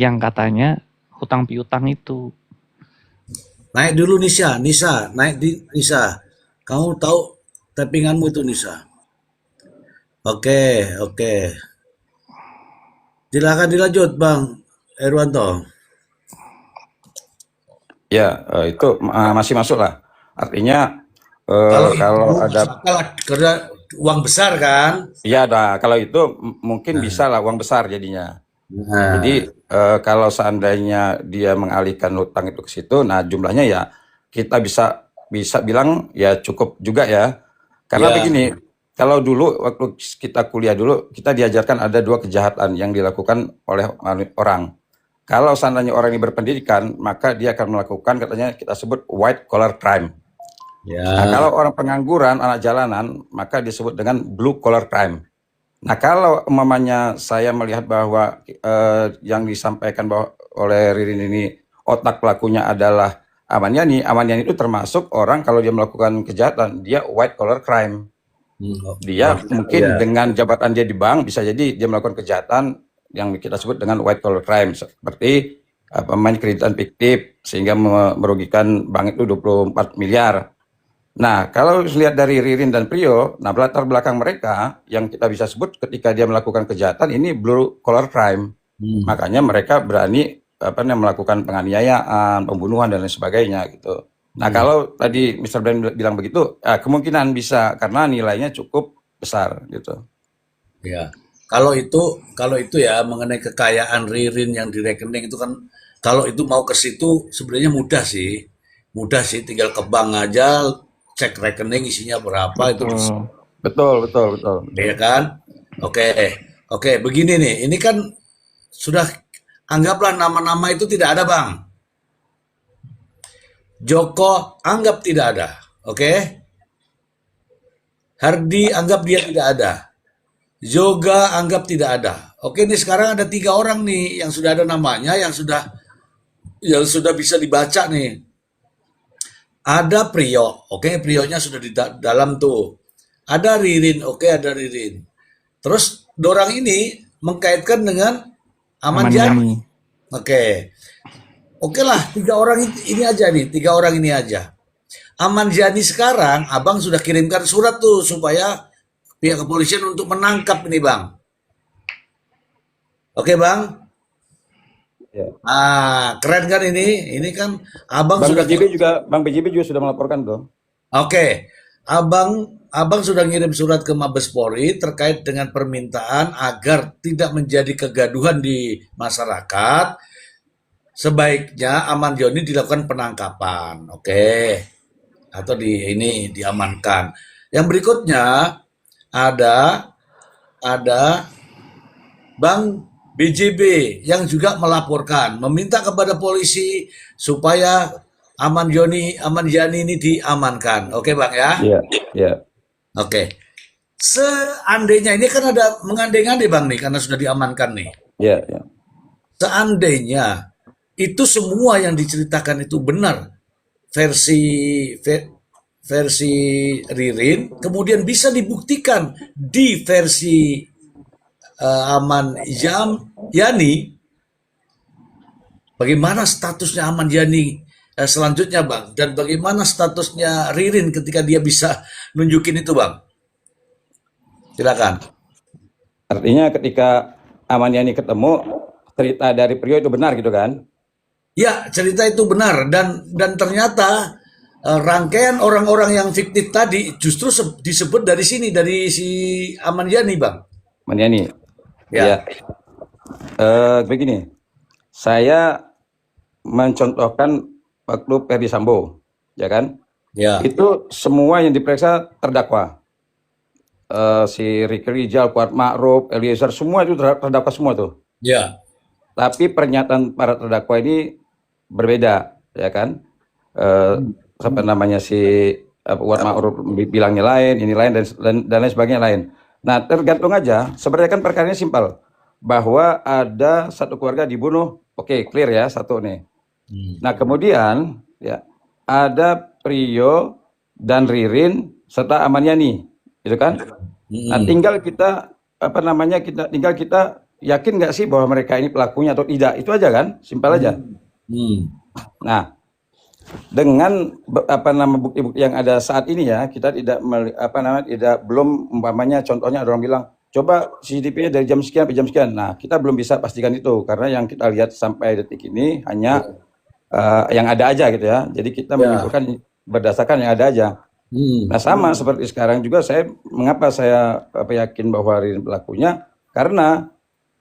yang katanya hutang piutang itu.
Naik dulu Nisa, naik di Nisa. Kamu tahu tappinganmu itu Nisa. Oke. Silakan dilanjut Bang Erwanto.
Ya, itu masih masuk lah. Artinya kalau ada
karena uang besar kan?
ya ada, kalau itu mungkin bisa lah uang besar jadinya. Jadi kalau seandainya dia mengalihkan hutang itu ke situ, nah jumlahnya ya kita bisa bilang ya cukup juga ya. Karena begini, kalau dulu waktu kita kuliah dulu kita diajarkan ada 2 kejahatan yang dilakukan oleh orang. Kalau seandainya orang ini berpendidikan, maka dia akan melakukan katanya kita sebut white collar crime. Nah, kalau orang pengangguran, anak jalanan, maka disebut dengan blue collar crime. Nah, kalau umpamanya saya melihat bahwa yang disampaikan oleh Ririn ini otak pelakunya adalah Ahmad Yani itu termasuk orang kalau dia melakukan kejahatan, dia white collar crime. Dia mungkin dengan jabatan dia di bank bisa jadi dia melakukan kejahatan yang kita sebut dengan white collar crime seperti kreditan fiktif sehingga merugikan bank itu 24 miliar. Nah, kalau lihat dari Ririn dan Prio, nah latar belakang mereka yang kita bisa sebut ketika dia melakukan kejahatan ini blue collar crime. Makanya mereka berani melakukan penganiayaan, pembunuhan dan lain sebagainya gitu. Nah, kalau tadi Mr. Brian bilang begitu, kemungkinan bisa karena nilainya cukup besar gitu.
Ya. Kalau itu ya mengenai kekayaan Ririn yang di rekening itu kan kalau itu mau ke situ sebenarnya mudah sih. Tinggal ke bank aja cek rekening isinya berapa itu bisa.
Betul.
Ya kan? Oke, begini nih. Ini kan sudah anggaplah nama-nama itu tidak ada, Bang. Joko anggap tidak ada. Oke? Hardi anggap dia tidak ada. Yoga anggap tidak ada. Oke, nih sekarang ada 3 orang nih yang sudah ada namanya, yang sudah bisa dibaca nih. Ada Prio, oke, Prionya sudah di dalam tuh. Ada Ririn, oke, ada Ririn. Terus dorang ini mengkaitkan dengan Ahmad Yani. Oke lah, 3 orang ini aja nih, 3 orang ini aja. Ahmad Yani sekarang, abang sudah kirimkan surat tuh supaya pihak kepolisian untuk menangkap ini Bang. Oke Bang?
Ya.
Keren kan ini? Ini kan abang sudah
Bang BJB juga sudah melaporkan tuh.
Oke. Abang sudah ngirim surat ke Mabes Polri terkait dengan permintaan agar tidak menjadi kegaduhan di masyarakat. Sebaiknya Ahmad Yani dilakukan penangkapan. Oke. Atau diamankan. Yang berikutnya ada Bang BJB yang juga melaporkan, meminta kepada polisi supaya Ahmad Yani ini diamankan. Oke Bang ya?
Iya.
Oke. Seandainya ini kan ada mengandai-andai Bang nih karena sudah diamankan nih.
Iya.
Seandainya itu semua yang diceritakan itu benar versi Ririn, kemudian bisa dibuktikan di versi Ahmad Yani, bagaimana statusnya Ahmad Yani selanjutnya Bang, dan bagaimana statusnya Ririn ketika dia bisa nunjukin itu Bang? Silakan.
Artinya ketika Ahmad Yani ketemu, cerita dari Priyo itu benar gitu kan?
Ya, cerita itu benar dan ternyata rangkaian orang-orang yang fiktif tadi justru disebut dari sini, dari si Ahmad Yani, Bang.
Ahmad Yani.
Ya.
Ya. Begini, saya mencontohkan waktu Ferdi Sambo, ya kan?
Ya.
Itu semua yang diperiksa terdakwa. Si Ricky Rijal, Kuat Ma'ruf, Eliezer, semua itu terdakwa semua tuh.
Ya.
Tapi pernyataan para terdakwa ini berbeda, ya kan? Apa namanya si Kuat Ma'ruf bilangnya lain, ini lain dan lain sebagainya lain. Nah, tergantung aja. Sebenarnya kan perkaranya simpel, bahwa ada satu keluarga dibunuh, oke, clear ya, satu nih. Nah, kemudian ya ada Priyo dan Ririn serta Ahmad Yani, gitu kan? Nah, tinggal kita tinggal kita yakin nggak sih bahwa mereka ini pelakunya atau tidak, itu aja kan, simpel aja. Nah, dengan bukti-bukti yang ada saat ini ya, kita tidak belum umpamanya contohnya ada orang bilang coba CCTV-nya dari jam sekian sampai jam sekian. Nah, kita belum bisa pastikan itu karena yang kita lihat sampai detik ini hanya yang ada aja gitu ya. Jadi kita menyimpulkan berdasarkan yang ada aja. Nah, sama seperti sekarang juga mengapa saya yakin bahwa Ririn pelakunya, karena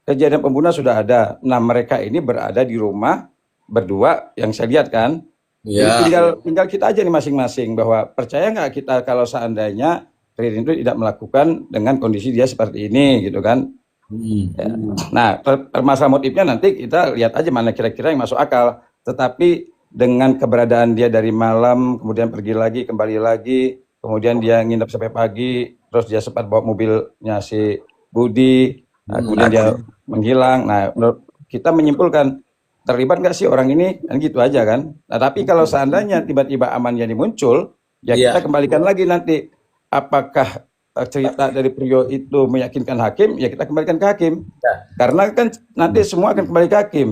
kejadian pembunuhan sudah ada. Nah, mereka ini berada di rumah berdua yang saya lihat kan.
Ya.
Tinggal kita aja nih masing-masing bahwa percaya nggak kita kalau seandainya Ririn itu tidak melakukan dengan kondisi dia seperti ini gitu kan. Ya. Nah, masalah motifnya nanti kita lihat aja mana kira-kira yang masuk akal. Tetapi dengan keberadaan dia dari malam, kemudian pergi lagi, kembali lagi, kemudian dia nginep sampai pagi, terus dia sempat bawa mobilnya si Budi, kemudian dia menghilang. Nah, menurut kita menyimpulkan terlibat nggak sih orang ini, kan gitu aja kan. Nah, tapi kalau seandainya tiba-tiba Ahmad Yani muncul, ya kita kembalikan lagi nanti apakah cerita dari Priyo itu meyakinkan hakim, ya kita kembalikan ke hakim. Karena kan nanti semua akan kembali ke hakim.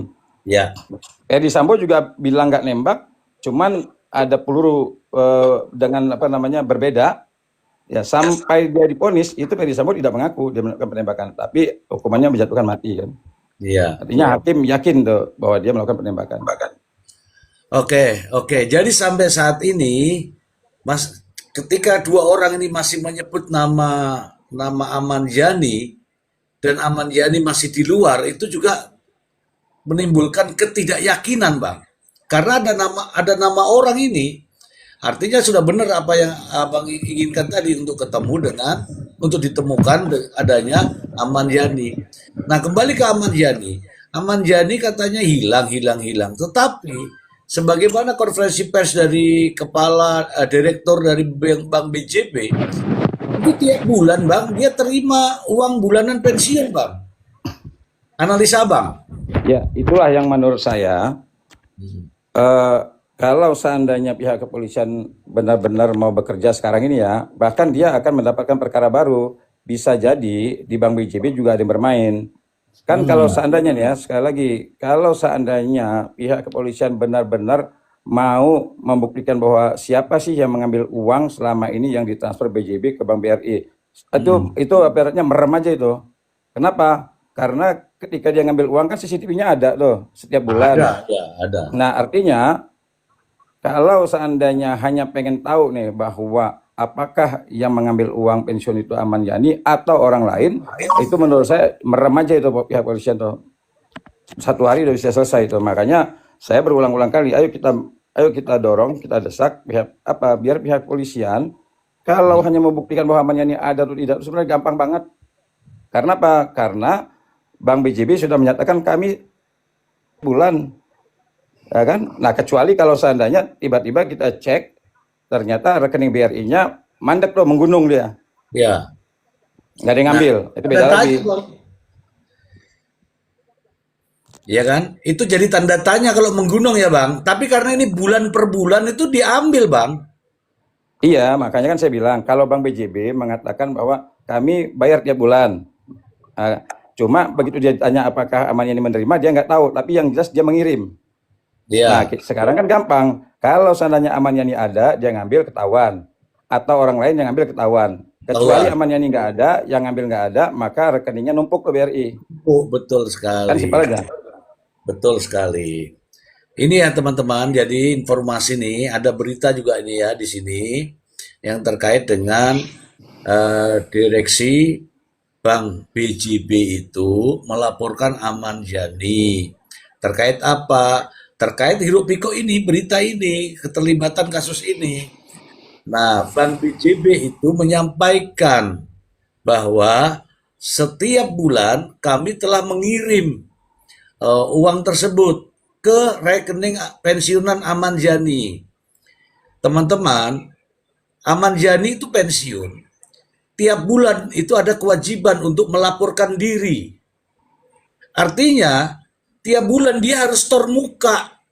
Ya.
Ferdi Sambo juga bilang nggak nembak, cuman ada peluru dengan berbeda. Ya, sampai dia diponis itu Ferdi Sambo tidak mengaku dia melakukan penembakan, tapi hukumannya menjatuhkan mati kan.
Iya.
Artinya hakim yakin tuh bahwa dia melakukan penembakan.
Oke. Jadi sampai saat ini, Mas, ketika dua orang ini masih menyebut nama Ahmad Yani dan Ahmad Yani masih di luar, itu juga menimbulkan ketidakyakinan, Bang. Karena ada nama orang ini, artinya sudah benar apa yang Abang inginkan tadi untuk ditemukan adanya Ahmad Yani. Nah, kembali ke Ahmad Yani. Ahmad Yani katanya hilang. Tetapi sebagaimana konferensi pers dari kepala direktur dari Bank BJB, itu tiap bulan, Bang, dia terima uang bulanan pensiun, Bang. Analisa Bang.
Ya, itulah yang menurut saya kalau seandainya pihak kepolisian benar-benar mau bekerja sekarang ini ya, bahkan dia akan mendapatkan perkara baru. Bisa jadi di Bank BJB juga ada yang bermain. Kan kalau seandainya nih ya, sekali lagi, kalau seandainya pihak kepolisian benar-benar mau membuktikan bahwa siapa sih yang mengambil uang selama ini yang ditransfer BJB ke Bank BRI, itu ibaratnya merem aja itu. Kenapa? Karena ketika dia ngambil uang kan CCTV-nya ada tuh setiap bulan.
Ada.
Nah, artinya kalau seandainya hanya pengen tahu nih bahwa apakah yang mengambil uang pensiun itu Ahmad Yani atau orang lain, itu menurut saya merem aja itu pihak polisian tuh. Satu hari udah bisa selesai itu. Makanya saya berulang-ulang kali, ayo kita dorong, kita desak biar pihak polisian kalau hanya membuktikan bahwa Ahmad Yani ada atau tidak, sebenarnya gampang banget. Karena apa? Karena Bank BJB sudah menyatakan kami bulan, ya kan? Nah, kecuali kalau seandainya tiba-tiba kita cek ternyata rekening BRI-nya mandek loh, menggunung dia.
Ya.
Nggak ada yang ngambil, itu beda lagi.
Iya kan? Itu jadi tanda tanya kalau menggunung ya, Bang. Tapi karena ini bulan per bulan itu diambil, Bang.
Iya, makanya kan saya bilang kalau Bank BJB mengatakan bahwa kami bayar tiap bulan. Cuma begitu dia tanya apakah Ahmad Yani menerima, dia nggak tahu. Tapi yang jelas dia mengirim. Nah, sekarang kan gampang. Kalau seandainya Ahmad Yani ada, dia ngambil ketahuan. Atau orang lain yang ngambil ketahuan. Kecuali
keluar.
Aman Yani nggak ada, yang ngambil nggak ada, maka rekeningnya numpuk ke BRI.
Oh, betul
Kan
sekali.
simpel aja.
Betul sekali. Ini ya teman-teman, jadi informasi nih, ada berita juga ini ya di sini yang terkait dengan direksi Bank BJB itu melaporkan Aman Yani. Terkait apa? Terkait hiruk pikuk ini, berita ini, keterlibatan kasus ini. Nah, Bank BJB itu menyampaikan bahwa setiap bulan kami telah mengirim uang tersebut ke rekening pensiunan Aman Yani. Teman-teman, Aman Yani itu pensiun. Tiap bulan itu ada kewajiban untuk melaporkan diri. Artinya, tiap bulan dia harus store muka.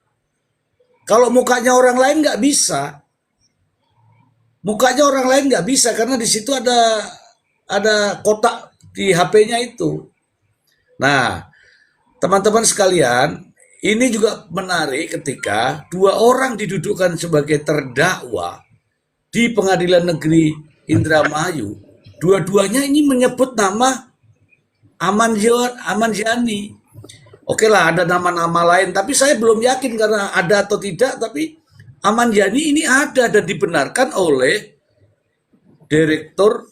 Kalau mukanya orang lain nggak bisa. Mukanya orang lain nggak bisa karena di situ ada kotak di HP-nya itu. Nah, teman-teman sekalian, ini juga menarik ketika dua orang didudukkan sebagai terdakwa di Pengadilan Negeri Indramayu. Dua-duanya ini menyebut nama Aman Yani. Oke lah, ada nama-nama lain, tapi saya belum yakin karena ada atau tidak, tapi Aman Yani ini ada dan dibenarkan oleh Direktur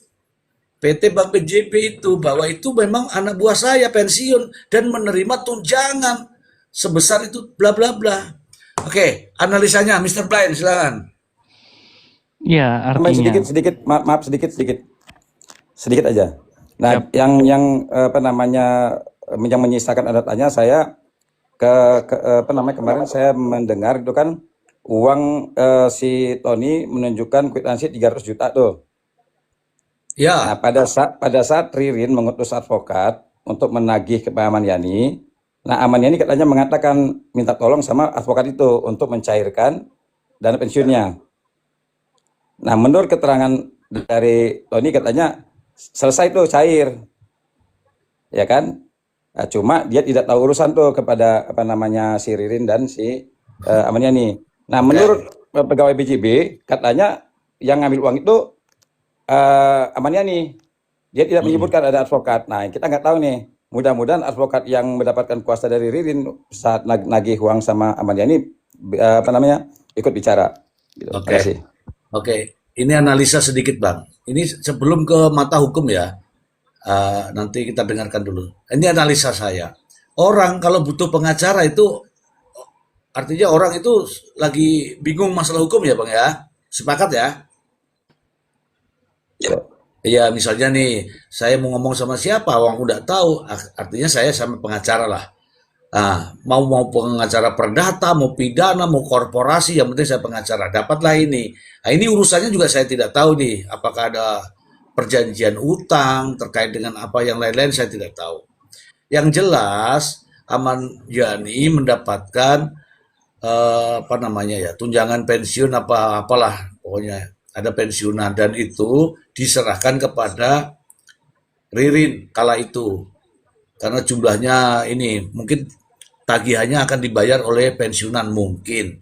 PT Bank BJB itu bahwa itu memang anak buah saya pensiun dan menerima tunjangan sebesar itu bla bla bla. Oke, analisanya Mr. Blind silakan.
Ya,
Tambahin
artinya
sedikit, maaf sedikit aja. Nah,
Yap.
yang apa namanya yang menyisakan ada tanya saya apa namanya kemarin saya mendengar itu kan uang si Tony menunjukkan kwitansi 300 juta tuh. Nah,
Ya,
pada saat Ririn mengutus advokat untuk menagih ke Pak Aman Yani, nah Aman Yani katanya mengatakan minta tolong sama advokat itu untuk mencairkan dana pensiunnya. Nah, menurut keterangan dari Tony katanya selesai tuh cair, ya kan? Nah, cuma dia tidak tahu urusan tuh kepada apa namanya si Ririn dan si Aman Yani. Nah, menurut pegawai BJB katanya yang ngambil uang itu Aman Yani. Dia tidak menyebutkan ada advokat. Nah, kita nggak tahu nih. Mudah-mudahan advokat yang mendapatkan kuasa dari Ririn saat nagih uang sama Aman Yani apa namanya ikut bicara. Gitu.
oke.
Terima kasih.
Oke, ini analisa sedikit Bang. Ini sebelum ke mata hukum ya. Nanti kita dengarkan dulu. Ini analisa saya. Orang kalau butuh pengacara itu artinya orang itu lagi bingung masalah hukum ya Bang ya. Sepakat ya? Iya, misalnya nih, saya mau ngomong sama siapa, orang udah tahu, artinya saya sama pengacara lah. Mau pengacara perdata, mau pidana, mau korporasi, yang penting saya pengacara. Dapatlah ini. Nah, ini urusannya juga saya tidak tahu nih, apakah ada perjanjian utang terkait dengan apa yang lain-lain saya tidak tahu. Yang jelas, Aman Yani mendapatkan apa namanya ya, tunjangan pensiun apalah pokoknya ada pensiunan dan itu diserahkan kepada Ririn kala itu karena jumlahnya ini mungkin tagihannya akan dibayar oleh pensiunan mungkin,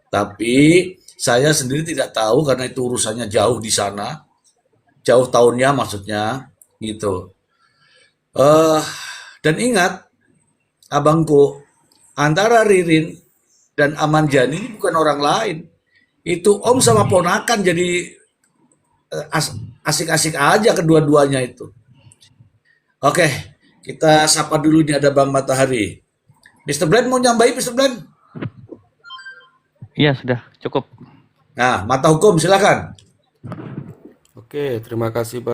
tapi saya sendiri tidak tahu karena itu urusannya jauh di sana, jauh tahunnya maksudnya gitu. eh dan ingat abangku, antara Ririn dan Aman Yani ini bukan orang lain, itu om sama ponakan, jadi asik-asik aja kedua-duanya itu. Oke, kita sapa dulu, nih ada Bang Matahari. Mr. Blend mau nyambai Mr. Blend?
Iya, sudah cukup.
Nah, mata hukum silakan.
Oke, terima kasih Pak.